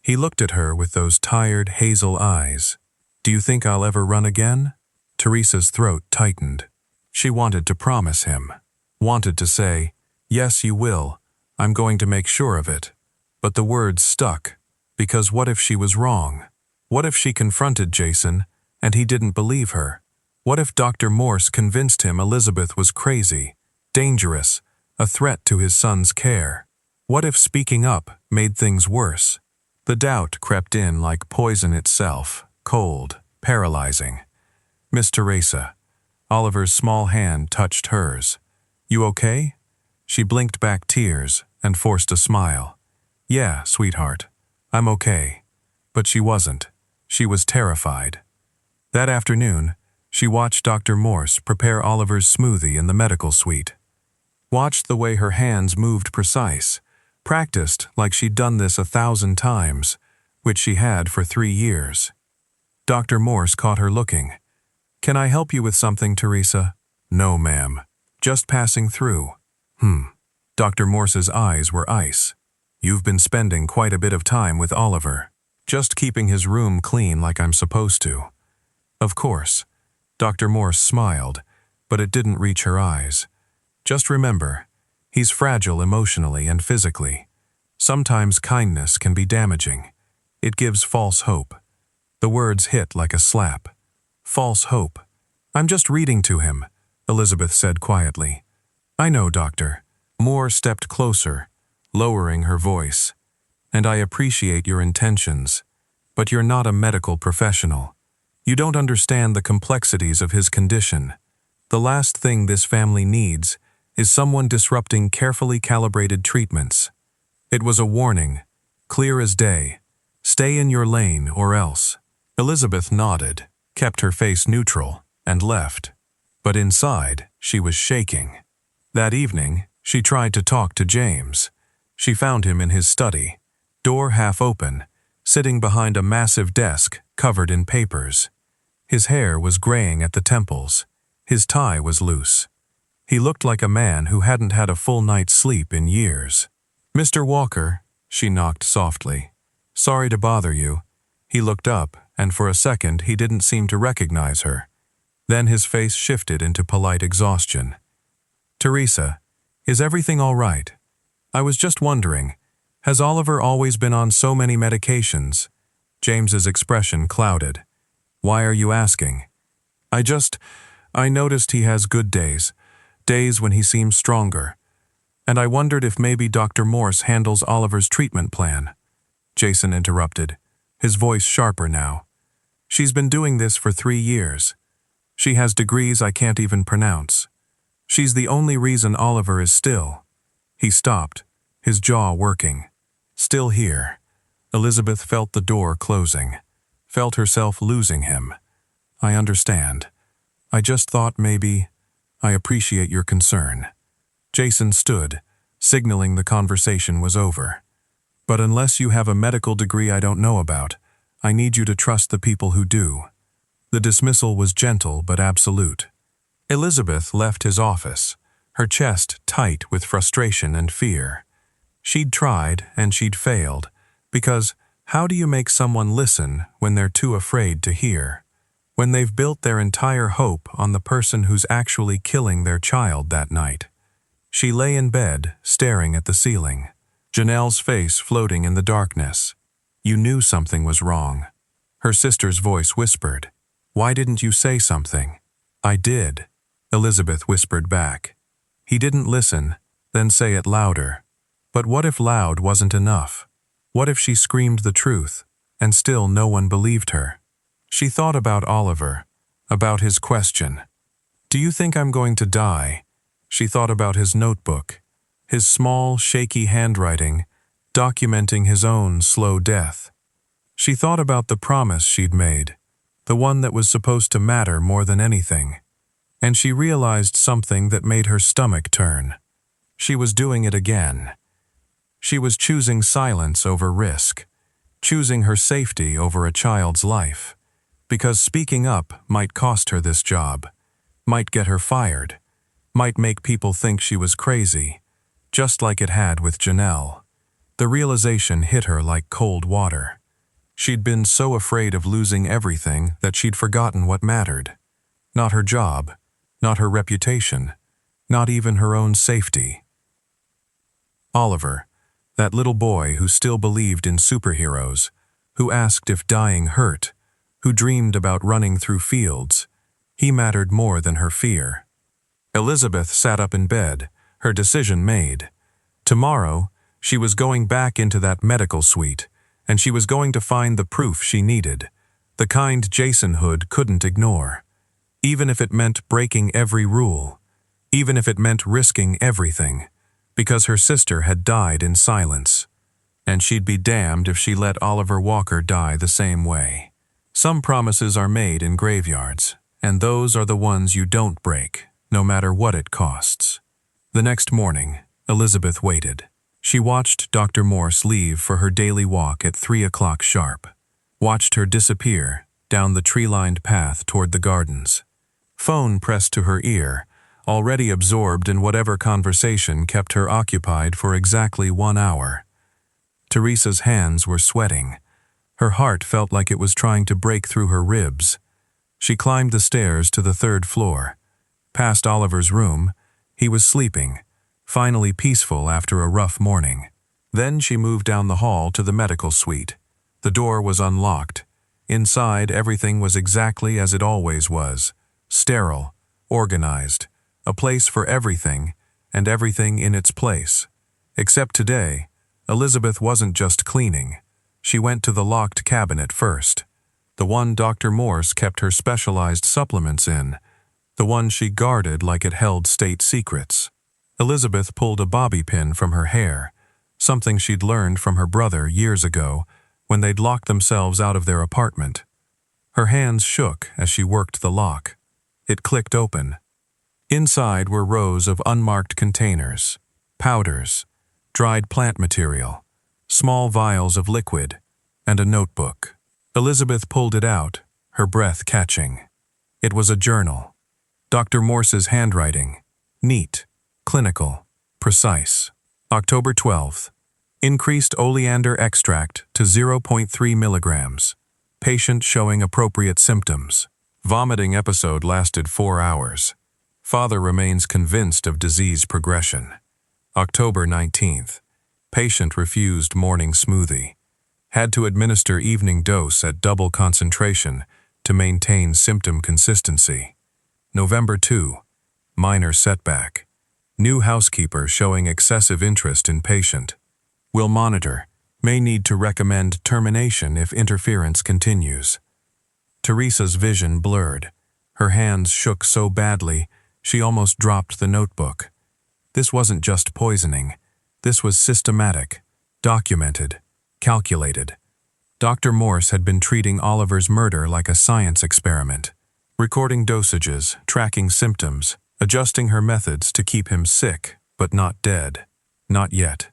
He looked at her with those tired hazel eyes. "Do you think I'll ever run again?" Teresa's throat tightened. She wanted to promise him, wanted to say, "Yes, you will. I'm going to make sure of it." But the words stuck, because what if she was wrong? What if she confronted Jason, and he didn't believe her? What if Dr. Morse convinced him Elizabeth was crazy, dangerous, a threat to his son's care? What if speaking up made things worse? The doubt crept in like poison itself, cold, paralyzing. "Miss Teresa." Oliver's small hand touched hers. "You okay?" She blinked back tears and forced a smile. "Yeah, sweetheart, I'm okay." But she wasn't. She was terrified. That afternoon, she watched Dr. Morse prepare Oliver's smoothie in the medical suite. Watched the way her hands moved precise, practiced like she'd done this 1,000 times, which she had for 3 years. Dr. Morse caught her looking. "Can I help you with something, Teresa?" "No, ma'am. Just passing through." Dr. Morse's eyes were ice. "You've been spending quite a bit of time with Oliver. Just keeping his room clean like I'm supposed to." "Of course." Dr. Morse smiled, but it didn't reach her eyes. "Just remember, he's fragile emotionally and physically. Sometimes kindness can be damaging. It gives false hope." The words hit like a slap. False hope. "I'm just reading to him," Elizabeth said quietly. "I know, Doctor." Moore stepped closer, lowering her voice. "And I appreciate your intentions, but you're not a medical professional. You don't understand the complexities of his condition. The last thing this family needs is someone disrupting carefully calibrated treatments." It was a warning, clear as day. "Stay in your lane or else." Elizabeth nodded, kept her face neutral, and left. But inside, she was shaking. That evening, she tried to talk to James. She found him in his study, door half open, sitting behind a massive desk covered in papers. His hair was graying at the temples. His tie was loose. He looked like a man who hadn't had a full night's sleep in years. "Mr. Walker," she knocked softly. "Sorry to bother you." He looked up, and for a second he didn't seem to recognize her. Then his face shifted into polite exhaustion. "Teresa, is everything all right? I was just wondering, has Oliver always been on so many medications?" James's expression clouded. "Why are you asking?" I noticed he has good days, days when he seems stronger. And I wondered if maybe Dr. Morse handles Oliver's treatment plan." Jason interrupted, his voice sharper now. "She's been doing this for 3 years. She has degrees I can't even pronounce. She's the only reason Oliver is still." He stopped, his jaw working. Still here. Elizabeth felt the door closing, felt herself losing him. "I understand. I just thought maybe. I appreciate your concern." Jason stood, signaling the conversation was over. "But unless you have a medical degree I don't know about, I need you to trust the people who do." The dismissal was gentle but absolute. Elizabeth left his office, her chest tight with frustration and fear. She'd tried and she'd failed, because how do you make someone listen when they're too afraid to hear? When they've built their entire hope on the person who's actually killing their child that night? She lay in bed, staring at the ceiling, Janelle's face floating in the darkness. "You knew something was wrong." Her sister's voice whispered. "Why didn't you say something?" "I did," Elizabeth whispered back. He didn't listen, then say it louder. But what if loud wasn't enough? What if she screamed the truth, and still no one believed her? She thought about Oliver, about his question. "Do you think I'm going to die?" She thought about his notebook, his small, shaky handwriting, documenting his own slow death. She thought about the promise she'd made, the one that was supposed to matter more than anything. And she realized something that made her stomach turn. She was doing it again. She was choosing silence over risk, choosing her safety over a child's life, because speaking up might cost her this job, might get her fired, might make people think she was crazy, just like it had with Janelle. The realization hit her like cold water. She'd been so afraid of losing everything that she'd forgotten what mattered. Not her job, not her reputation, not even her own safety. Oliver, that little boy who still believed in superheroes, who asked if dying hurt, who dreamed about running through fields, he mattered more than her fear. Elizabeth sat up in bed, her decision made. Tomorrow, she was going back into that medical suite, and she was going to find the proof she needed, the kind Jason Hood couldn't ignore. Even if it meant breaking every rule, even if it meant risking everything, because her sister had died in silence. And she'd be damned if she let Oliver Walker die the same way. Some promises are made in graveyards, and those are the ones you don't break, no matter what it costs. The next morning, Elizabeth waited. She watched Dr. Morse leave for her daily walk at 3 o'clock sharp, watched her disappear down the tree-lined path toward the gardens. Phone pressed to her ear, already absorbed in whatever conversation kept her occupied for exactly 1 hour. Teresa's hands were sweating. Her heart felt like it was trying to break through her ribs. She climbed the stairs to the 3rd floor. Past Oliver's room, he was sleeping, finally peaceful after a rough morning. Then she moved down the hall to the medical suite. The door was unlocked. Inside, everything was exactly as it always was. Sterile, organized, a place for everything, and everything in its place. Except today, Elizabeth wasn't just cleaning. She went to the locked cabinet first. The one Dr. Morse kept her specialized supplements in. The one she guarded like it held state secrets. Elizabeth pulled a bobby pin from her hair, something she'd learned from her brother years ago when they'd locked themselves out of their apartment. Her hands shook as she worked the lock. It clicked open. Inside were rows of unmarked containers, powders, dried plant material, small vials of liquid, and a notebook. Elizabeth pulled it out, her breath catching. It was a journal. Dr. Morse's handwriting, neat, clinical, precise. October 12th. Increased oleander extract to 0.3 milligrams. Patient showing appropriate symptoms. Vomiting episode lasted 4 hours. Father remains convinced of disease progression. October 19th. Patient refused morning smoothie. Had to administer evening dose at double concentration to maintain symptom consistency. November 2. Minor setback. New housekeeper showing excessive interest in patient. Will monitor. May need to recommend termination if interference continues. Teresa's vision blurred. Her hands shook so badly, she almost dropped the notebook. This wasn't just poisoning. This was systematic, documented, calculated. Dr. Morse had been treating Oliver's murder like a science experiment, recording dosages, tracking symptoms, adjusting her methods to keep him sick, but not dead. Not yet.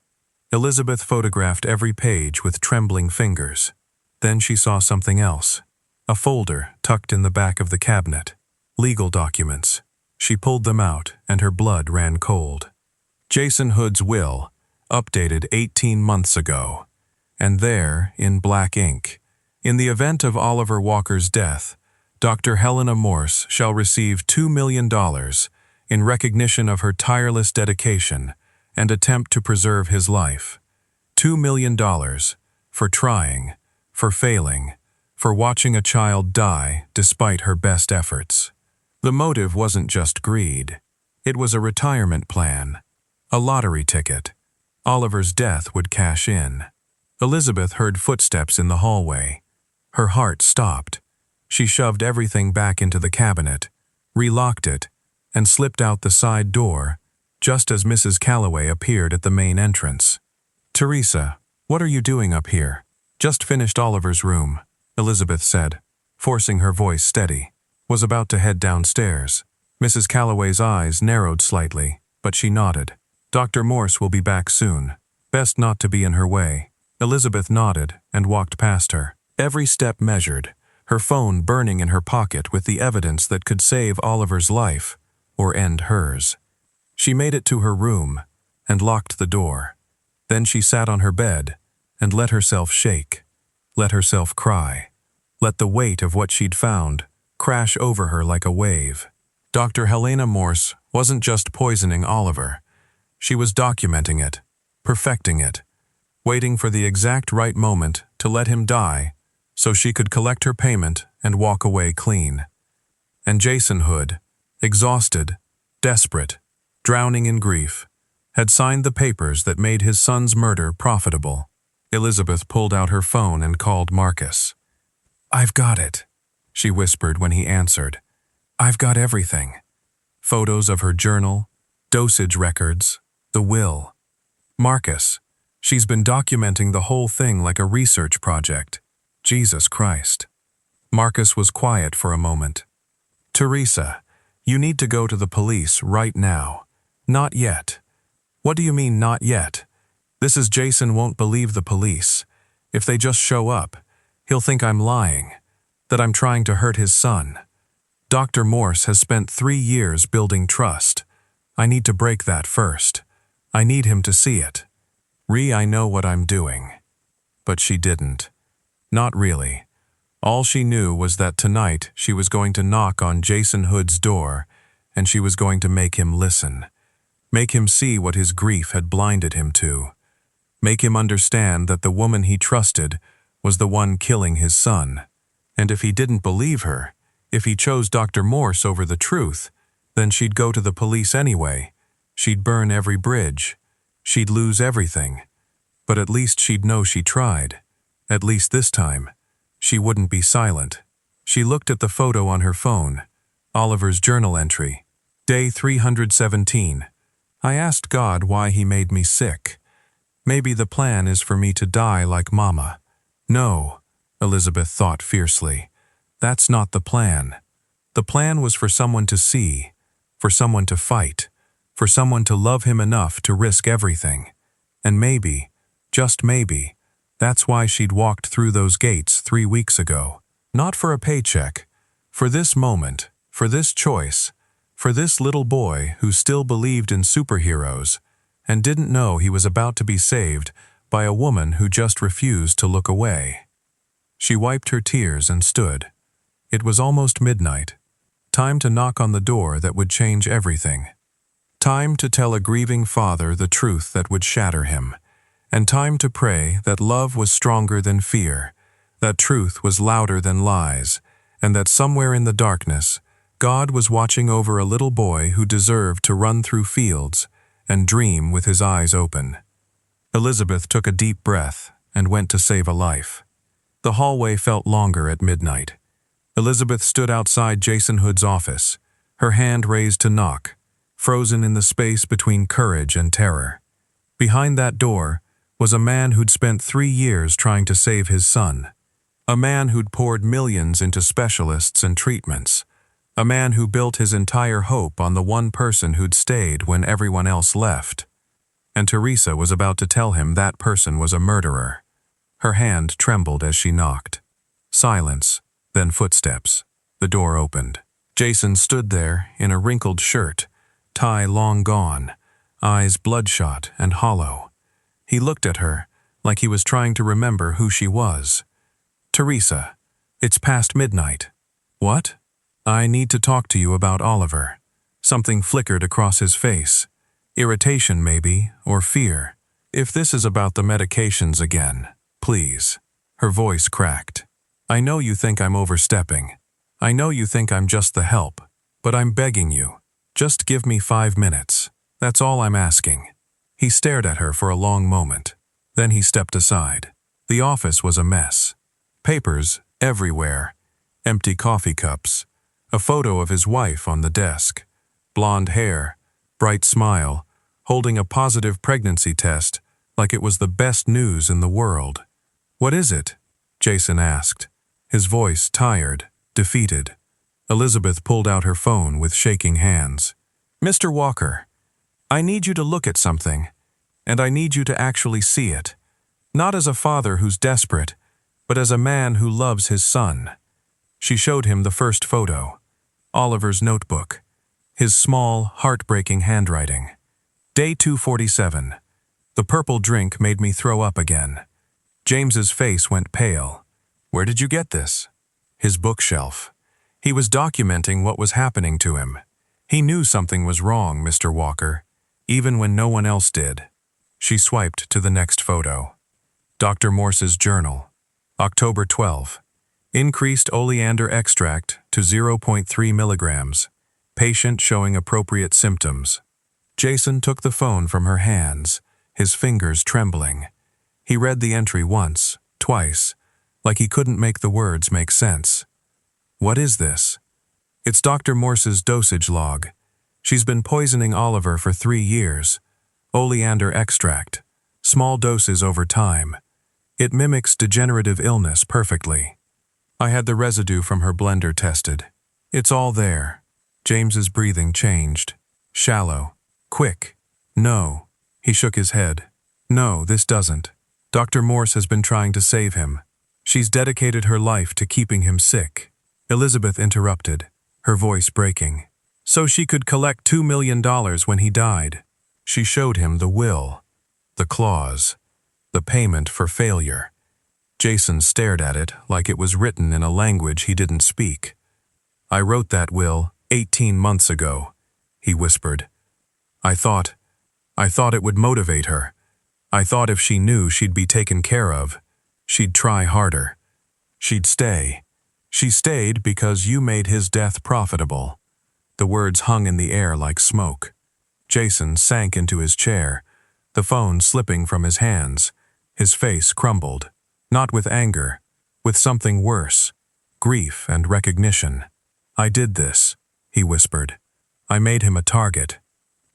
Elizabeth photographed every page with trembling fingers. Then she saw something else. A folder tucked in the back of the cabinet. Legal documents. She pulled them out, and her blood ran cold. Jason Hood's will, updated 18 months ago. And there, in black ink, in the event of Oliver Walker's death, Dr. Helena Morse shall receive $2 million in recognition of her tireless dedication and attempt to preserve his life. $2 million for trying, for failing, for watching a child die despite her best efforts. The motive wasn't just greed. It was a retirement plan, a lottery ticket. Oliver's death would cash in. Elizabeth heard footsteps in the hallway. Her heart stopped. She shoved everything back into the cabinet, relocked it, and slipped out the side door, just as Mrs. Calloway appeared at the main entrance. "Teresa, what are you doing up here?" "Just finished Oliver's room," Elizabeth said, forcing her voice steady. Was about to head downstairs. Mrs. Calloway's eyes narrowed slightly, but she nodded. "Dr. Morse will be back soon. Best not to be in her way." Elizabeth nodded and walked past her, every step measured, her phone burning in her pocket with the evidence that could save Oliver's life or end hers. She made it to her room and locked the door. Then she sat on her bed and let herself shake, let herself cry, let the weight of what she'd found crash over her like a wave. Dr. Helena Morse wasn't just poisoning Oliver. She was documenting it, perfecting it, waiting for the exact right moment to let him die so she could collect her payment and walk away clean. And Jason Hood, exhausted, desperate, drowning in grief, had signed the papers that made his son's murder profitable. Elizabeth pulled out her phone and called Marcus. "I've got it," she whispered when he answered. "I've got everything. Photos of her journal, dosage records, the will. Marcus, she's been documenting the whole thing like a research project. Jesus Christ." Marcus was quiet for a moment. "Teresa, you need to go to the police right now." "Not yet." "What do you mean, not yet? This is Jason won't believe the police. If they just show up, he'll think I'm lying, that I'm trying to hurt his son. Dr. Morse has spent 3 years building trust. I need to break that first. I need him to see it. I know what I'm doing." But she didn't. Not really. All she knew was that tonight she was going to knock on Jason Hood's door, and she was going to make him listen. Make him see what his grief had blinded him to. Make him understand that the woman he trusted was the one killing his son. And if he didn't believe her, if he chose Dr. Morse over the truth, then she'd go to the police anyway. She'd burn every bridge. She'd lose everything. But at least she'd know she tried. At least this time, she wouldn't be silent. She looked at the photo on her phone, Oliver's journal entry. Day 317. "I asked God why he made me sick. Maybe the plan is for me to die like Mama." "No," Elizabeth thought fiercely. "That's not the plan. The plan was for someone to see, for someone to fight, for someone to love him enough to risk everything. And maybe, just maybe, that's why she'd walked through those gates 3 weeks ago. Not for a paycheck, for this moment, for this choice, for this little boy who still believed in superheroes and didn't know he was about to be saved by a woman who just refused to look away." She wiped her tears and stood. It was almost midnight. Time to knock on the door that would change everything. Time to tell a grieving father the truth that would shatter him. And time to pray that love was stronger than fear, that truth was louder than lies, and that somewhere in the darkness, God was watching over a little boy who deserved to run through fields and dream with his eyes open. Elizabeth took a deep breath and went to save a life. The hallway felt longer at midnight. Elizabeth stood outside Jason Hood's office, her hand raised to knock, frozen in the space between courage and terror. Behind that door was a man who'd spent 3 years trying to save his son. A man who'd poured millions into specialists and treatments. A man who built his entire hope on the one person who'd stayed when everyone else left. And Teresa was about to tell him that person was a murderer. Her hand trembled as she knocked. Silence, then footsteps. The door opened. Jason stood there in a wrinkled shirt, tie long gone, eyes bloodshot and hollow. He looked at her like he was trying to remember who she was. "Teresa, it's past midnight." "What?" "I need to talk to you about Oliver." Something flickered across his face. Irritation maybe, or fear. "If this is about the medications again, please." Her voice cracked. "I know you think I'm overstepping. I know you think I'm just the help, but I'm begging you. Just give me 5 minutes. That's all I'm asking." He stared at her for a long moment. Then he stepped aside. The office was a mess. Papers everywhere. Empty coffee cups. A photo of his wife on the desk. Blonde hair, bright smile, holding a positive pregnancy test like it was the best news in the world. "What is it?" Jason asked, his voice tired, defeated. Elizabeth pulled out her phone with shaking hands. "Mr. Walker, I need you to look at something, and I need you to actually see it. Not as a father who's desperate, but as a man who loves his son." She showed him the first photo. Oliver's notebook. His small, heartbreaking handwriting. Day 247. The purple drink made me throw up again. James's face went pale. "Where did you get this?" His bookshelf. He was documenting what was happening to him. He knew something was wrong, Mr. Walker, even when no one else did. She swiped to the next photo. Dr. Morse's journal. October 12. Increased oleander extract to 0.3 milligrams. Patient showing appropriate symptoms. Jason took the phone from her hands, his fingers trembling. He read the entry once, twice, like he couldn't make the words make sense. "What is this?" "It's Dr. Morse's dosage log. She's been poisoning Oliver for 3 years. Oleander extract. Small doses over time. It mimics degenerative illness perfectly. I had the residue from her blender tested. It's all there." James's breathing changed. Shallow. Quick. "No." He shook his head. "No, this doesn't. Dr. Morse has been trying to save him. She's dedicated her life to keeping him sick." Elizabeth interrupted, her voice breaking. "So she could collect $2 million when he died." She showed him the will, the clause, the payment for failure. Jason stared at it like it was written in a language he didn't speak. "I wrote that will 18 months ago," he whispered. I thought it would motivate her. I thought if she knew she'd be taken care of, she'd try harder. She'd stay. She stayed because you made his death profitable." The words hung in the air like smoke. Jason sank into his chair, the phone slipping from his hands. His face crumbled, not with anger, with something worse, grief and recognition. "I did this," he whispered. "I made him a target.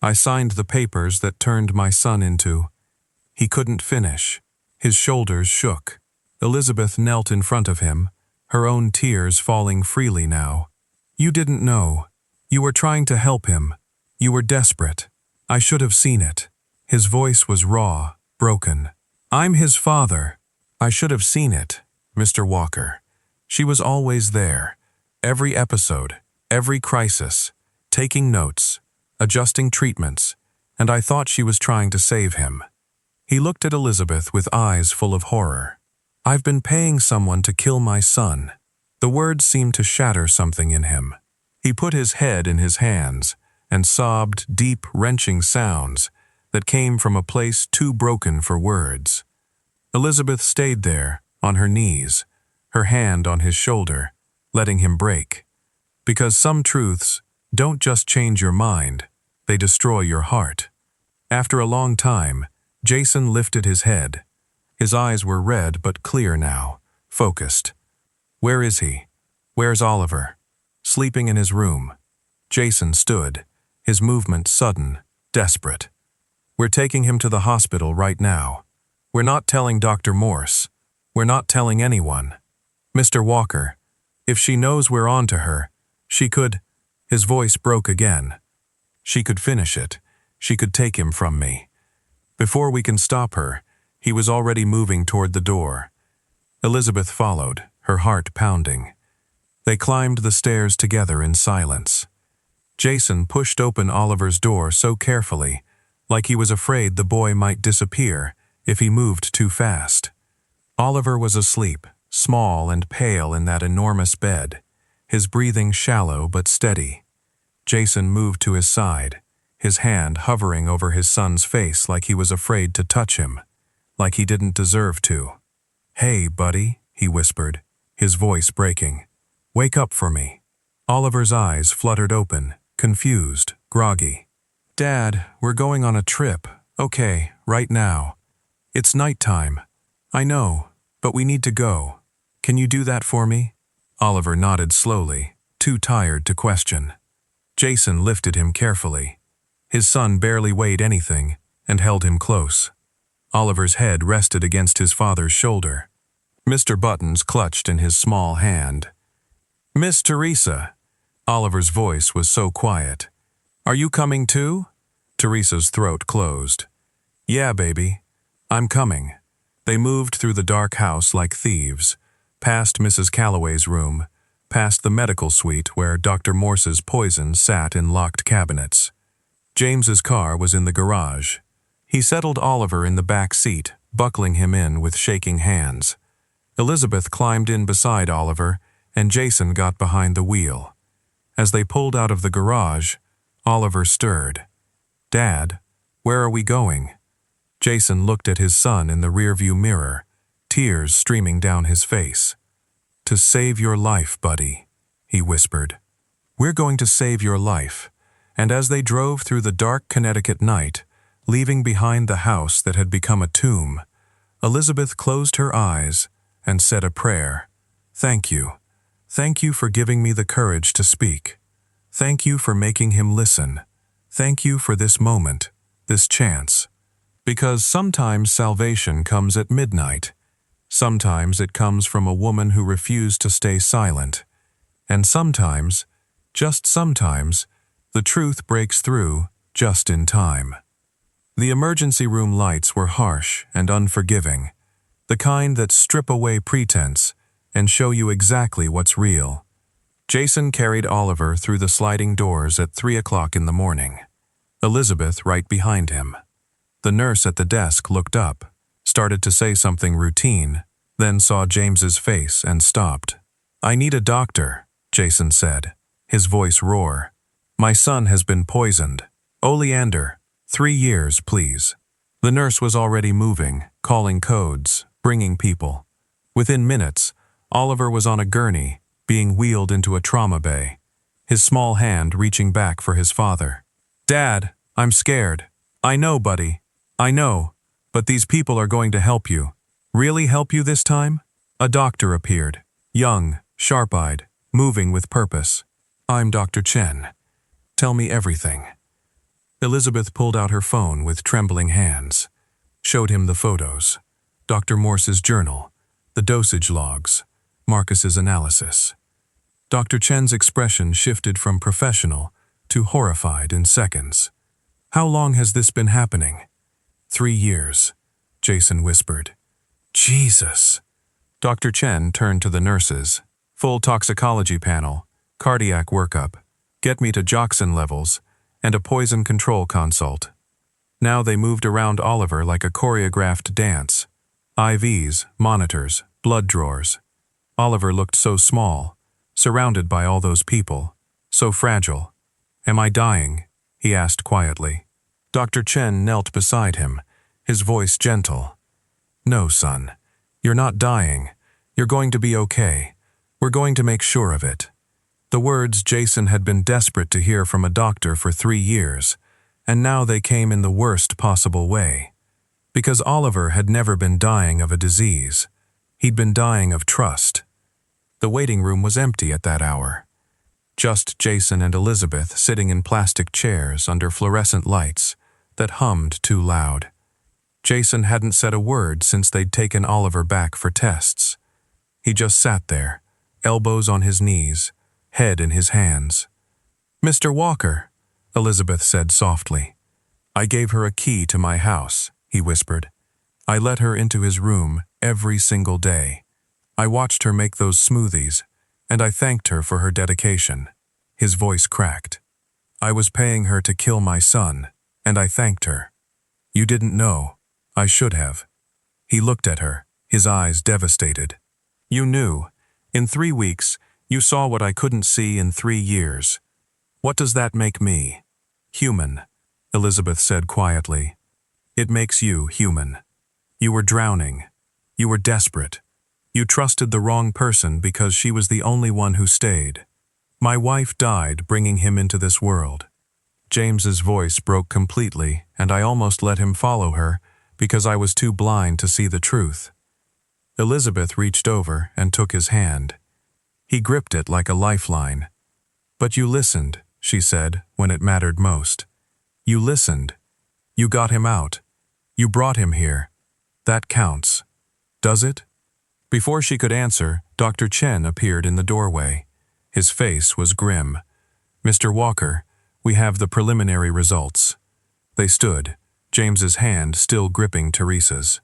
I signed the papers that turned my son into—" He couldn't finish. His shoulders shook. Elizabeth knelt in front of him, her own tears falling freely now. "You didn't know. You were trying to help him. You were desperate. I should have seen it." His voice was raw, broken. "I'm his father. I should have seen it, Mr. Walker. She was always there. Every episode, every crisis, taking notes, adjusting treatments, and I thought she was trying to save him." He looked at Elizabeth with eyes full of horror. "I've been paying someone to kill my son." The words seemed to shatter something in him. He put his head in his hands and sobbed deep, wrenching sounds that came from a place too broken for words. Elizabeth stayed there, on her knees, her hand on his shoulder, letting him break. Because some truths don't just change your mind, they destroy your heart. After a long time, Jason lifted his head. His eyes were red but clear now, focused. "Where is he? Where's Oliver?" "Sleeping in his room." Jason stood, his movement sudden, desperate. "We're taking him to the hospital right now. We're not telling Dr. Morse. We're not telling anyone. Mr. Walker, if she knows we're on to her, she could—" His voice broke again. "She could finish it. She could take him from me. Before we can stop her," he was already moving toward the door. Elizabeth followed, her heart pounding. They climbed the stairs together in silence. Jason pushed open Oliver's door so carefully, like he was afraid the boy might disappear if he moved too fast. Oliver was asleep, small and pale in that enormous bed, his breathing shallow but steady. Jason moved to his side, his hand hovering over his son's face like he was afraid to touch him, like he didn't deserve to. "Hey, buddy," he whispered, his voice breaking. "Wake up for me." Oliver's eyes fluttered open, confused, groggy. "Dad, we're going on a trip. Okay, right now. It's nighttime. I know, but we need to go. Can you do that for me?" Oliver nodded slowly, too tired to question. Jason lifted him carefully. His son barely weighed anything and held him close. Oliver's head rested against his father's shoulder. Mr. Buttons clutched in his small hand. "Miss Teresa." Oliver's voice was so quiet. "Are you coming too?" Teresa's throat closed. "Yeah, baby. I'm coming." They moved through the dark house like thieves, past Mrs. Calloway's room, past the medical suite where Dr. Morse's poison sat in locked cabinets. James's car was in the garage. He settled Oliver in the back seat, buckling him in with shaking hands. Elizabeth climbed in beside Oliver, and Jason got behind the wheel. As they pulled out of the garage, Oliver stirred. "Dad, where are we going?" Jason looked at his son in the rearview mirror, tears streaming down his face. "To save your life, buddy," he whispered. "We're going to save your life." And as they drove through the dark Connecticut night, leaving behind the house that had become a tomb, Elizabeth closed her eyes and said a prayer. "Thank you. Thank you for giving me the courage to speak. Thank you for making him listen. Thank you for this moment, this chance. Because sometimes salvation comes at midnight. Sometimes it comes from a woman who refused to stay silent. And sometimes, just sometimes, the truth breaks through just in time." The emergency room lights were harsh and unforgiving, the kind that strip away pretense and show you exactly what's real. Jason carried Oliver through the sliding doors at 3 o'clock in the morning. Elizabeth right behind him. The nurse at the desk looked up, started to say something routine, then saw James's face and stopped. "I need a doctor," Jason said, his voice roar. "My son has been poisoned. Oleander, 3 years, please." The nurse was already moving, calling codes, bringing people. Within minutes, Oliver was on a gurney, being wheeled into a trauma bay, his small hand reaching back for his father. "Dad, I'm scared." "I know, buddy. I know. But these people are going to help you." "Really help you this time?" A doctor appeared, young, sharp-eyed, moving with purpose. "I'm Dr. Chen. Tell me everything." Elizabeth pulled out her phone with trembling hands, showed him the photos, Dr. Morse's journal, the dosage logs, Marcus's analysis. Dr. Chen's expression shifted from professional to horrified in seconds. "How long has this been happening?" 3 years, Jason whispered. "Jesus." Dr. Chen turned to the nurses. "Full toxicology panel, cardiac workup, get me to Joxin levels, and a poison control consult." Now they moved around Oliver like a choreographed dance. IVs, monitors, blood drawers. Oliver looked so small, surrounded by all those people, so fragile. "Am I dying?" he asked quietly. Dr. Chen knelt beside him, his voice gentle. "No, son. You're not dying. You're going to be okay. We're going to make sure of it." The words Jason had been desperate to hear from a doctor for 3 years, and now they came in the worst possible way. Because Oliver had never been dying of a disease. He'd been dying of trust. The waiting room was empty at that hour. Just Jason and Elizabeth sitting in plastic chairs under fluorescent lights that hummed too loud. Jason hadn't said a word since they'd taken Oliver back for tests. He just sat there, elbows on his knees, head in his hands. "Mr. Walker," Elizabeth said softly. "I gave her a key to my house," he whispered. "I let her into his room every single day. I watched her make those smoothies, and I thanked her for her dedication." His voice cracked. "I was paying her to kill my son, and I thanked her. You didn't know. I should have." He looked at her, his eyes devastated. "You knew. In 3 weeks, you saw what I couldn't see in 3 years. What does that make me?" "Human," Elizabeth said quietly. "It makes you human. You were drowning. You were desperate. You trusted the wrong person because she was the only one who stayed. My wife died bringing him into this world." James's voice broke completely, and I almost let him follow her because I was too blind to see the truth. Elizabeth reached over and took his hand. He gripped it like a lifeline. "But you listened," she said, when it mattered most. "You listened. You got him out. You brought him here. That counts. Does it?" Before she could answer, Dr. Chen appeared in the doorway. His face was grim. "Mr. Walker, we have the preliminary results." They stood, James's hand still gripping Teresa's.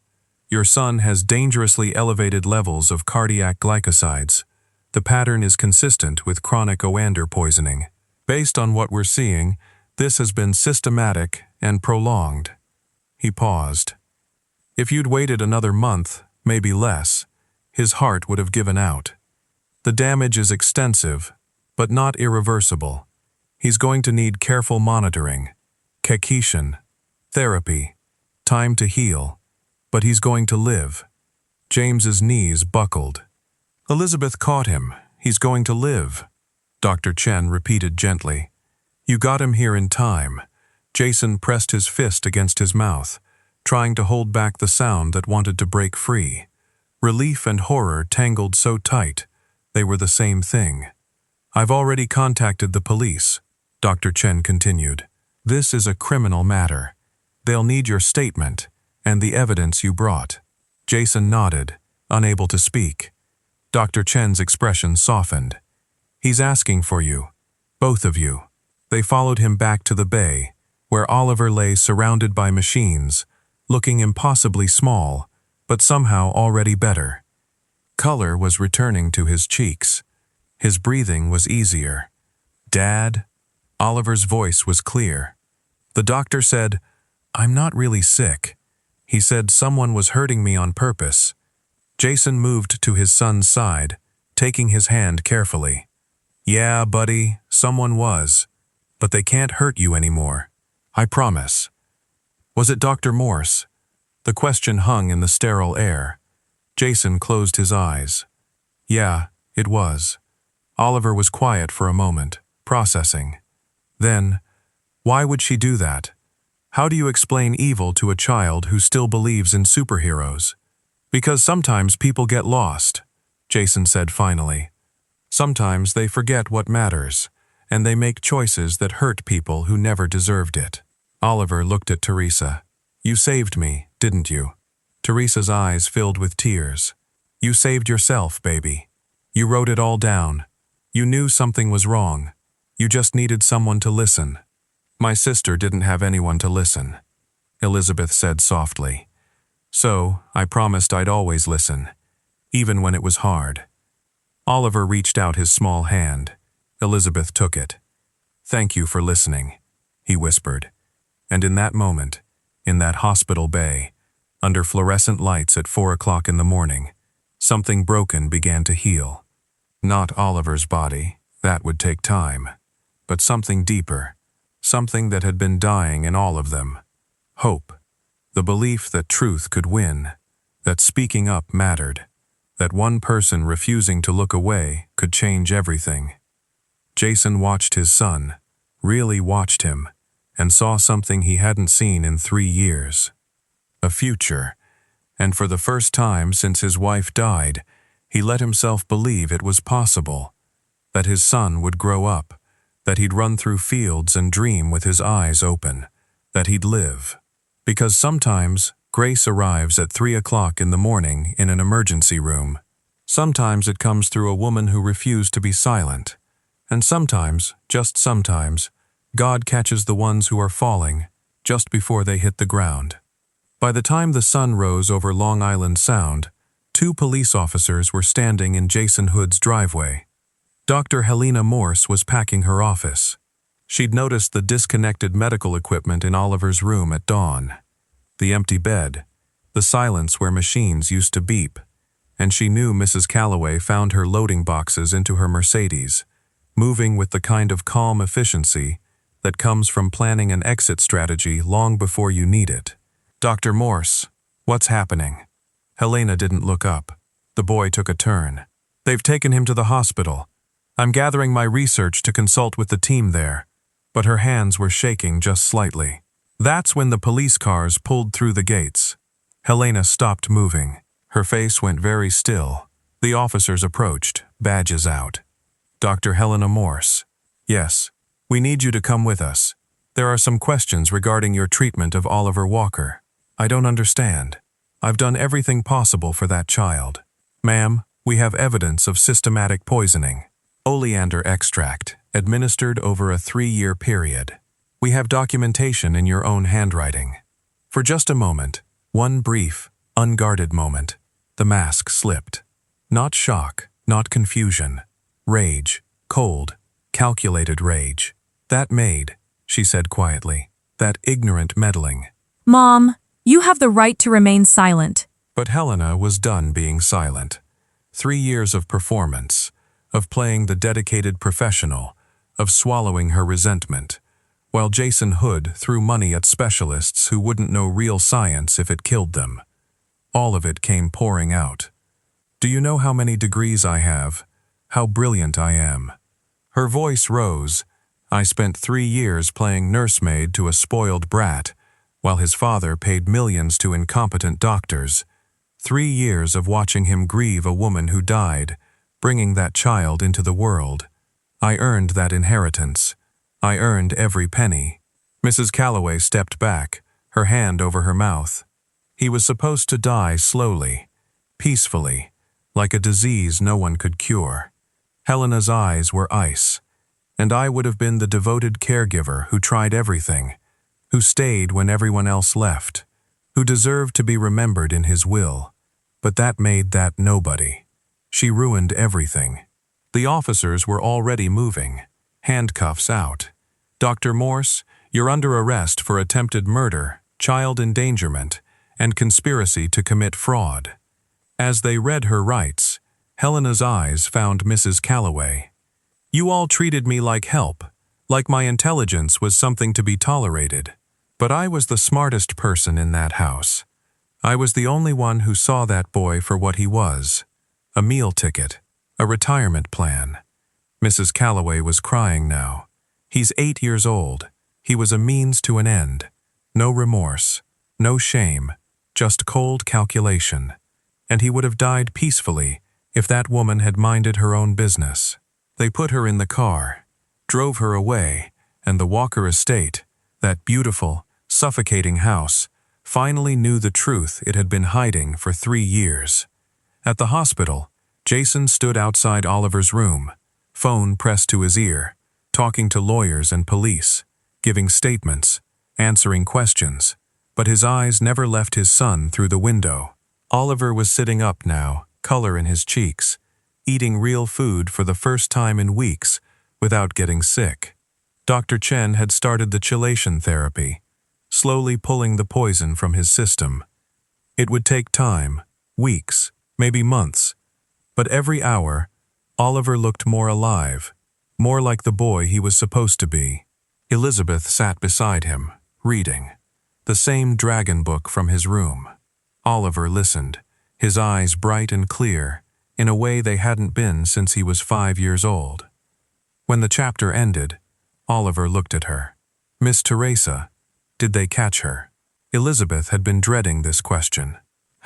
"Your son has dangerously elevated levels of cardiac glycosides. The pattern is consistent with chronic Oander poisoning. Based on what we're seeing, this has been systematic and prolonged." He paused. "If you'd waited another month, maybe less, his heart would have given out. The damage is extensive, but not irreversible. He's going to need careful monitoring, cachation, therapy, time to heal, but he's going to live." James's knees buckled. Elizabeth caught him. "He's going to live," Dr. Chen repeated gently. "You got him here in time." Jason pressed his fist against his mouth, trying to hold back the sound that wanted to break free. Relief and horror tangled so tight, they were the same thing. "I've already contacted the police," Dr. Chen continued. "This is a criminal matter. They'll need your statement and the evidence you brought." Jason nodded, unable to speak. Dr. Chen's expression softened. "He's asking for you, both of you." They followed him back to the bay, where Oliver lay surrounded by machines, looking impossibly small, but somehow already better. Color was returning to his cheeks. His breathing was easier. "Dad?" Oliver's voice was clear. The doctor said, "I'm not really sick. He said someone was hurting me on purpose." Jason moved to his son's side, taking his hand carefully. "Yeah, buddy, someone was. But they can't hurt you anymore. I promise." "Was it Dr. Morse?" The question hung in the sterile air. Jason closed his eyes. "Yeah, it was." Oliver was quiet for a moment, processing. Then, "Why would she do that? How do you explain evil to a child who still believes in superheroes?" "Because sometimes people get lost," Jason said finally. "Sometimes they forget what matters, and they make choices that hurt people who never deserved it." Oliver looked at Teresa. "You saved me, didn't you?" Teresa's eyes filled with tears. "You saved yourself, baby. You wrote it all down. You knew something was wrong. You just needed someone to listen." "My sister didn't have anyone to listen," Elizabeth said softly. "So, I promised I'd always listen, even when it was hard." Oliver reached out his small hand. Elizabeth took it. "Thank you for listening," he whispered. And in that moment, in that hospital bay, under fluorescent lights at 4 o'clock in the morning, something broken began to heal. Not Oliver's body, that would take time, but something deeper, something that had been dying in all of them. Hope. The belief that truth could win, that speaking up mattered, that one person refusing to look away could change everything. Jason watched his son, really watched him, and saw something he hadn't seen in 3 years. A future, and for the first time since his wife died, he let himself believe it was possible, that his son would grow up, that he'd run through fields and dream with his eyes open, that he'd live. Because sometimes grace arrives at 3 o'clock in the morning in an emergency room. Sometimes it comes through a woman who refused to be silent. And sometimes, just sometimes, God catches the ones who are falling just before they hit the ground. By the time the sun rose over Long Island Sound, 2 police officers were standing in Jason Hood's driveway. Dr. Helena Morse was packing her office. She'd noticed the disconnected medical equipment in Oliver's room at dawn, the empty bed, the silence where machines used to beep, and she knew Mrs. Calloway found her loading boxes into her Mercedes, moving with the kind of calm efficiency that comes from planning an exit strategy long before you need it. "Dr. Morse, what's happening?" Helena didn't look up. The boy took a turn. "They've taken him to the hospital. I'm gathering my research to consult with the team there." But her hands were shaking just slightly. That's when the police cars pulled through the gates. Helena stopped moving. Her face went very still. The officers approached, badges out. Dr. Helena Morse. Yes, we need you to come with us. There are some questions regarding your treatment of Oliver Walker. I don't understand. I've done everything possible for that child. Ma'am, we have evidence of systematic poisoning. Oleander extract, administered over a 3-year period. We have documentation in your own handwriting. For just a moment, one brief, unguarded moment, the mask slipped. Not shock, not confusion. Rage, cold, calculated rage. That Maid, she said quietly, that ignorant meddling. Mom, you have the right to remain silent. But Helena was done being silent. 3 years of performance, of playing the dedicated professional, of swallowing her resentment, while Jason Hood threw money at specialists who wouldn't know real science if it killed them. All of it came pouring out. Do you know how many degrees I have? How brilliant I am? Her voice rose. I spent 3 years playing nursemaid to a spoiled brat, while his father paid millions to incompetent doctors. 3 years of watching him grieve a woman who died, bringing that child into the world. I earned that inheritance. I earned every penny. Mrs. Calloway stepped back, her hand over her mouth. He was supposed to die slowly, peacefully, like a disease no one could cure. Helena's eyes were ice, and I would have been the devoted caregiver who tried everything, who stayed when everyone else left, who deserved to be remembered in his will. But that made that nobody. She ruined everything. The officers were already moving, handcuffs out. Dr. Morse, you're under arrest for attempted murder, child endangerment, and conspiracy to commit fraud. As they read her rights, Helena's eyes found Mrs. Calloway. You all treated me like help, like my intelligence was something to be tolerated. But I was the smartest person in that house. I was the only one who saw that boy for what he was. A meal ticket, a retirement plan. Mrs. Calloway was crying now. He's 8 years old. He was a means to an end. No remorse, no shame, just cold calculation. And he would have died peacefully if that woman had minded her own business. They put her in the car, drove her away, and the Walker estate, that beautiful, suffocating house, finally knew the truth it had been hiding for 3 years. At the hospital, Jason stood outside Oliver's room, phone pressed to his ear, talking to lawyers and police, giving statements, answering questions, but his eyes never left his son through the window. Oliver was sitting up now, color in his cheeks, eating real food for the first time in weeks without getting sick. Dr. Chen had started the chelation therapy, slowly pulling the poison from his system. It would take time, weeks, maybe months, but every hour, Oliver looked more alive, more like the boy he was supposed to be. Elizabeth sat beside him, reading, the same dragon book from his room. Oliver listened, his eyes bright and clear, in a way they hadn't been since he was 5 years old. When the chapter ended, Oliver looked at her. Miss Teresa, did they catch her? Elizabeth had been dreading this question.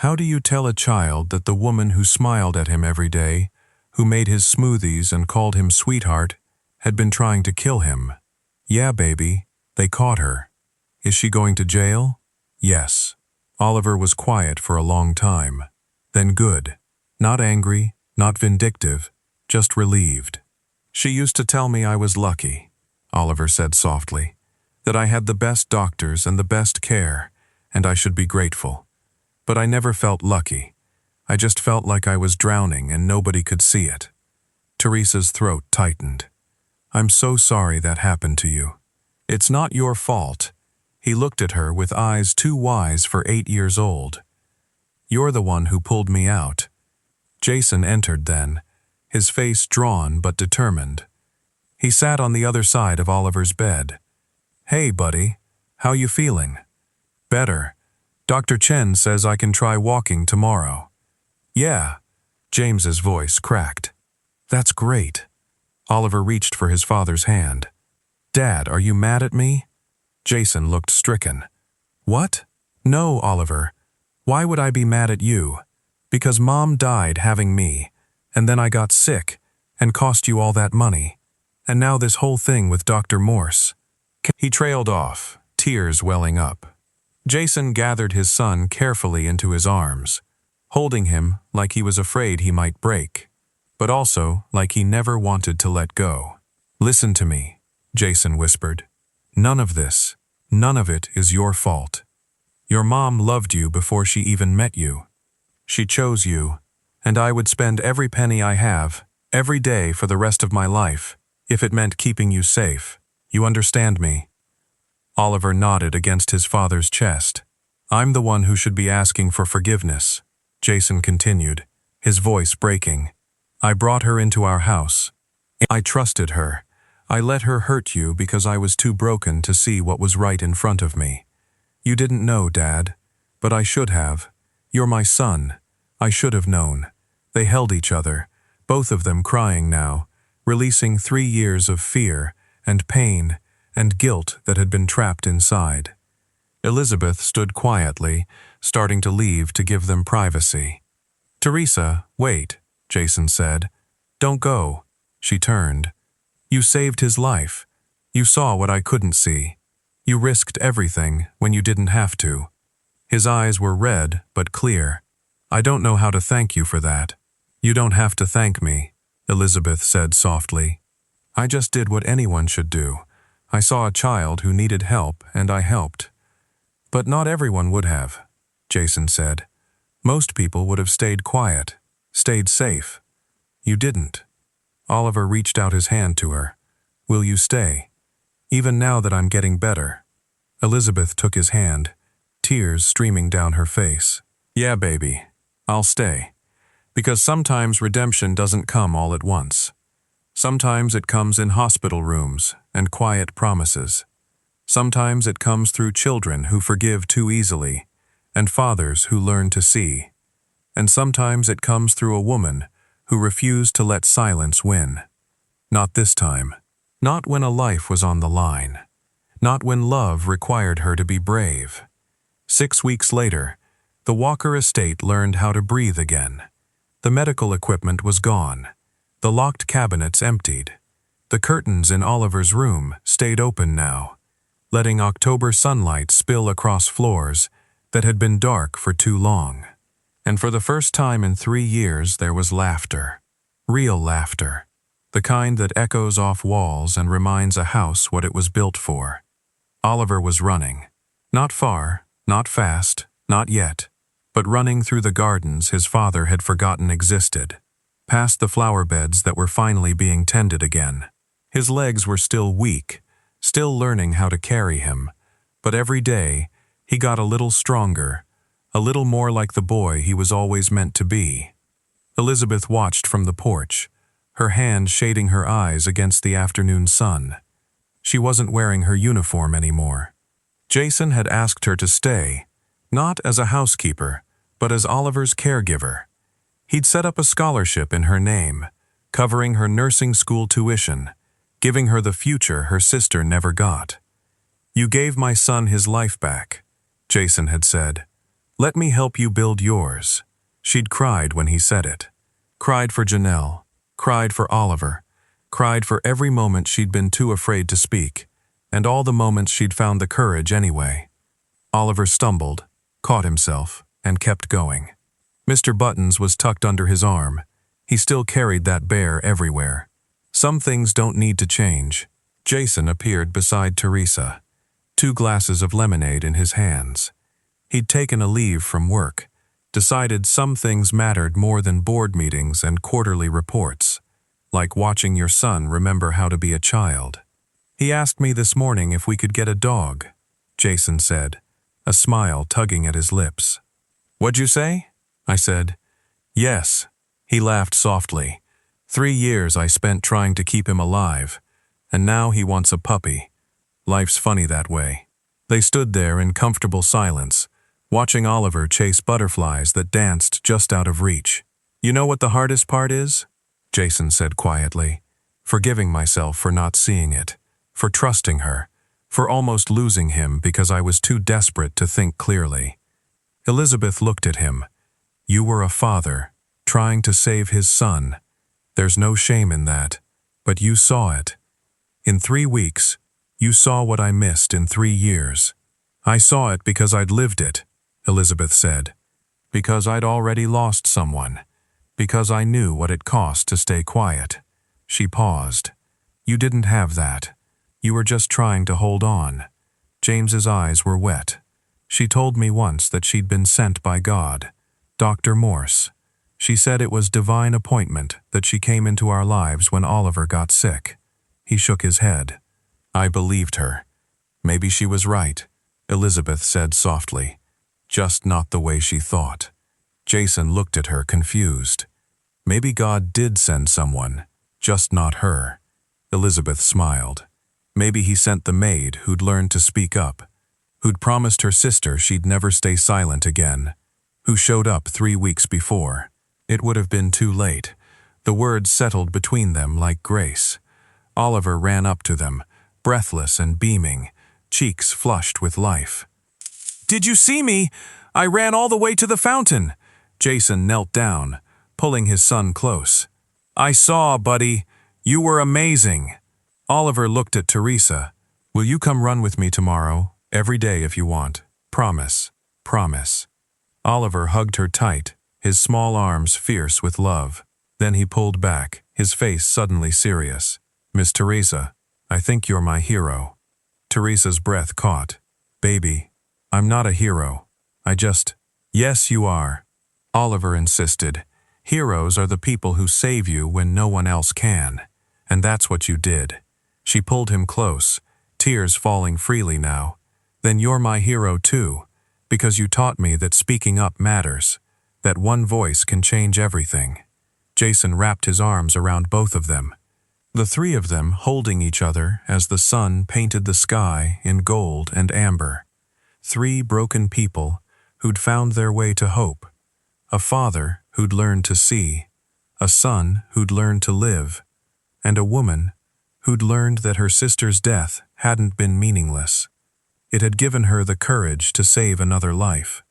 How do you tell a child that the woman who smiled at him every day, who made his smoothies and called him sweetheart, had been trying to kill him? Yeah, baby, they caught her. Is she going to jail? Yes. Oliver was quiet for a long time. Then good. Not angry, not vindictive, just relieved. She used to tell me I was lucky, Oliver said softly, that I had the best doctors and the best care, and I should be grateful. But I never felt lucky. I just felt like I was drowning and nobody could see it. Teresa's throat tightened. I'm so sorry that happened to you. It's not your fault. He looked at her with eyes too wise for 8 years old. You're the one who pulled me out. Jason entered then, his face drawn but determined. He sat on the other side of Oliver's bed. Hey, buddy, how you feeling? Better. Dr. Chen says I can try walking tomorrow. Yeah, James's voice cracked. That's great. Oliver reached for his father's hand. Dad, are you mad at me? Jason looked stricken. What? No, Oliver. Why would I be mad at you? Because Mom died having me, And then I got sick and cost you all that money. And now this whole thing with Dr. Morse." He trailed off, tears welling up. Jason gathered his son carefully into his arms, holding him like he was afraid he might break, but also like he never wanted to let go. "Listen to me," Jason whispered. "None of this, none of it is your fault. Your mom loved you before she even met you. She chose you, and I would spend every penny I have, every day for the rest of my life, if it meant keeping you safe. You understand me?" Oliver nodded against his father's chest. "I'm the one who should be asking for forgiveness," Jason continued, his voice breaking. "I brought her into our house. I trusted her. I let her hurt you because I was too broken to see what was right in front of me. You didn't know, Dad, but I should have. You're my son. I should have known." They held each other, both of them crying now, releasing 3 years of fear and pain and guilt that had been trapped inside. Elizabeth stood quietly, starting to leave to give them privacy. "Teresa, wait," Jason said. "Don't go." She turned. "You saved his life. You saw what I couldn't see. You risked everything when you didn't have to." His eyes were red but clear. "I don't know how to thank you for that." "You don't have to thank me," Elizabeth said softly. "I just did what anyone should do. I saw a child who needed help, and I helped." "But not everyone would have," Jason said. "Most people would have stayed quiet, stayed safe. You didn't." Oliver reached out his hand to her. "Will you stay? Even now that I'm getting better." Elizabeth took his hand, tears streaming down her face. "Yeah, baby, I'll stay. Because sometimes redemption doesn't come all at once. Sometimes it comes in hospital rooms and quiet promises. Sometimes it comes through children who forgive too easily, and fathers who learn to see. And sometimes it comes through a woman who refused to let silence win. Not this time. Not when a life was on the line. Not when love required her to be brave. 6 weeks later, the Walker estate learned how to breathe again. The medical equipment was gone. The locked cabinets emptied. The curtains in Oliver's room stayed open now, letting October sunlight spill across floors that had been dark for too long. And for the first time in 3 years there was laughter. Real laughter. The kind that echoes off walls and reminds a house what it was built for. Oliver was running. Not far, not fast, not yet, but running through the gardens his father had forgotten existed, past the flower beds that were finally being tended again. His legs were still weak, still learning how to carry him, but every day he got a little stronger, a little more like the boy he was always meant to be. Elizabeth watched from the porch, her hand shading her eyes against the afternoon sun. She wasn't wearing her uniform anymore. Jason had asked her to stay, not as a housekeeper, but as Oliver's caregiver. He'd set up a scholarship in her name, covering her nursing school tuition, giving her the future her sister never got. "You gave my son his life back," Jason had said. "Let me help you build yours." She'd cried when he said it. Cried for Janelle, cried for Oliver, cried for every moment she'd been too afraid to speak, and all the moments she'd found the courage anyway. Oliver stumbled, caught himself, and kept going. Mr. Buttons was tucked under his arm. He still carried that bear everywhere. Some things don't need to change. Jason appeared beside Teresa, 2 glasses of lemonade in his hands. He'd taken a leave from work, decided some things mattered more than board meetings and quarterly reports, like watching your son remember how to be a child. "He asked me this morning if we could get a dog," Jason said, a smile tugging at his lips. "What'd you say?" I said. "Yes." He laughed softly. 3 years I spent trying to keep him alive, and now he wants a puppy. Life's funny that way. They stood there in comfortable silence, watching Oliver chase butterflies that danced just out of reach. "You know what the hardest part is?" Jason said quietly. "Forgiving myself for not seeing it, for trusting her, for almost losing him because I was too desperate to think clearly." Elizabeth looked at him. "You were a father, trying to save his son, There's no shame in that, but you saw it. In 3 weeks, you saw what I missed in 3 years. I saw it because I'd lived it, Elizabeth said. Because I'd already lost someone. Because I knew what it cost to stay quiet. She paused. You didn't have that. You were just trying to hold on. James's eyes were wet. She told me once that she'd been sent by God. Dr. Morse. She said it was divine appointment that she came into our lives when Oliver got sick. He shook his head. I believed her. Maybe she was right, Elizabeth said softly. Just not the way she thought. Jason looked at her confused. Maybe God did send someone, just not her. Elizabeth smiled. Maybe he sent the maid who'd learned to speak up, who'd promised her sister she'd never stay silent again, who showed up 3 weeks before. It would have been too late. The words settled between them like grace. Oliver ran up to them, breathless and beaming, cheeks flushed with life. Did you see me? I ran all the way to the fountain. Jason knelt down, pulling his son close. I saw, buddy. You were amazing. Oliver looked at Teresa. Will you come run with me tomorrow? Every day if you want. Promise. Promise. Oliver hugged her tight, his small arms fierce with love. Then he pulled back, his face suddenly serious. Miss Teresa, I think you're my hero. Teresa's breath caught. Baby, I'm not a hero. Yes, you are. Oliver insisted. Heroes are the people who save you when no one else can. And that's what you did. She pulled him close, tears falling freely now. Then you're my hero too, because you taught me that speaking up matters, that one voice can change everything. Jason wrapped his arms around both of them, the three of them holding each other as the sun painted the sky in gold and amber. 3 broken people who'd found their way to hope. A father who'd learned to see, a son who'd learned to live, and a woman who'd learned that her sister's death hadn't been meaningless. It had given her the courage to save another life,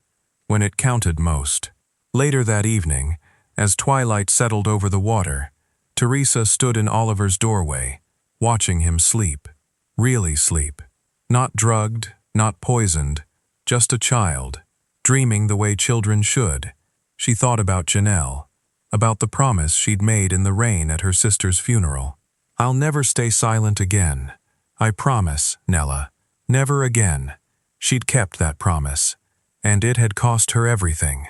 when it counted most. Later that evening, as twilight settled over the water, Teresa stood in Oliver's doorway, watching him sleep. Really sleep. Not drugged, not poisoned, just a child, dreaming the way children should. She thought about Janelle, about the promise she'd made in the rain at her sister's funeral. I'll never stay silent again. I promise, Nella. Never again. She'd kept that promise, and it had cost her everything.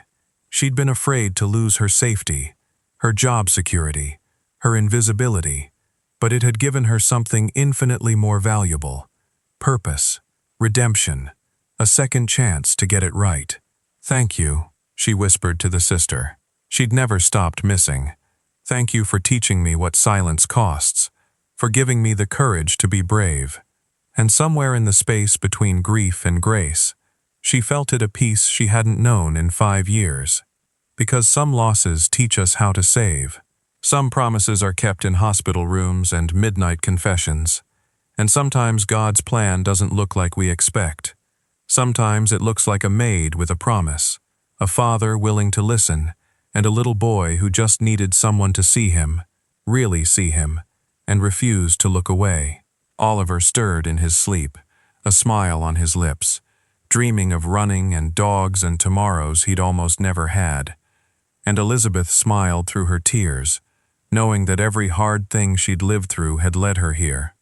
She'd been afraid to lose her safety, her job security, her invisibility, but it had given her something infinitely more valuable. Purpose, redemption, a second chance to get it right. Thank you, she whispered to the sister. She'd never stopped missing. Thank you for teaching me what silence costs, for giving me the courage to be brave. And somewhere in the space between grief and grace, she felt it a peace she hadn't known in 5 years. Because some losses teach us how to save. Some promises are kept in hospital rooms and midnight confessions. And sometimes God's plan doesn't look like we expect. Sometimes it looks like a maid with a promise, a father willing to listen, and a little boy who just needed someone to see him, really see him, and refused to look away. Oliver stirred in his sleep, a smile on his lips, dreaming of running and dogs and tomorrows he'd almost never had. And Elizabeth smiled through her tears, knowing that every hard thing she'd lived through had led her here.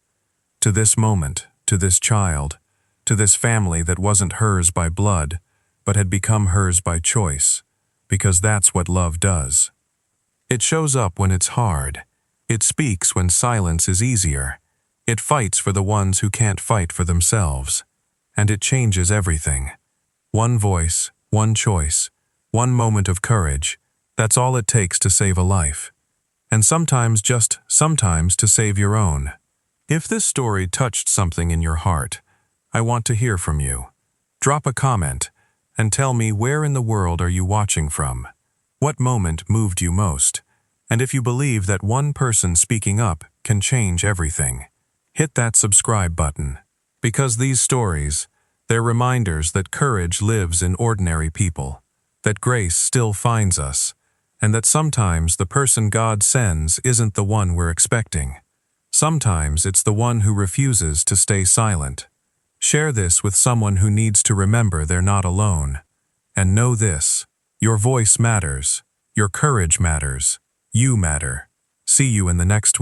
To this moment, to this child, to this family that wasn't hers by blood, but had become hers by choice, because that's what love does. It shows up when it's hard. It speaks when silence is easier. It fights for the ones who can't fight for themselves. And it changes everything. One voice, one choice, one moment of courage, that's all it takes to save a life. And sometimes, just sometimes, to save your own. If this story touched something in your heart, I want to hear from you. Drop a comment and tell me, where in the world are you watching from? What moment moved you most? And if you believe that one person speaking up can change everything, hit that subscribe button. Because these stories, they're reminders that courage lives in ordinary people, that grace still finds us, and that sometimes the person God sends isn't the one we're expecting. Sometimes it's the one who refuses to stay silent. Share this with someone who needs to remember they're not alone. And know this: your voice matters, your courage matters, you matter. See you in the next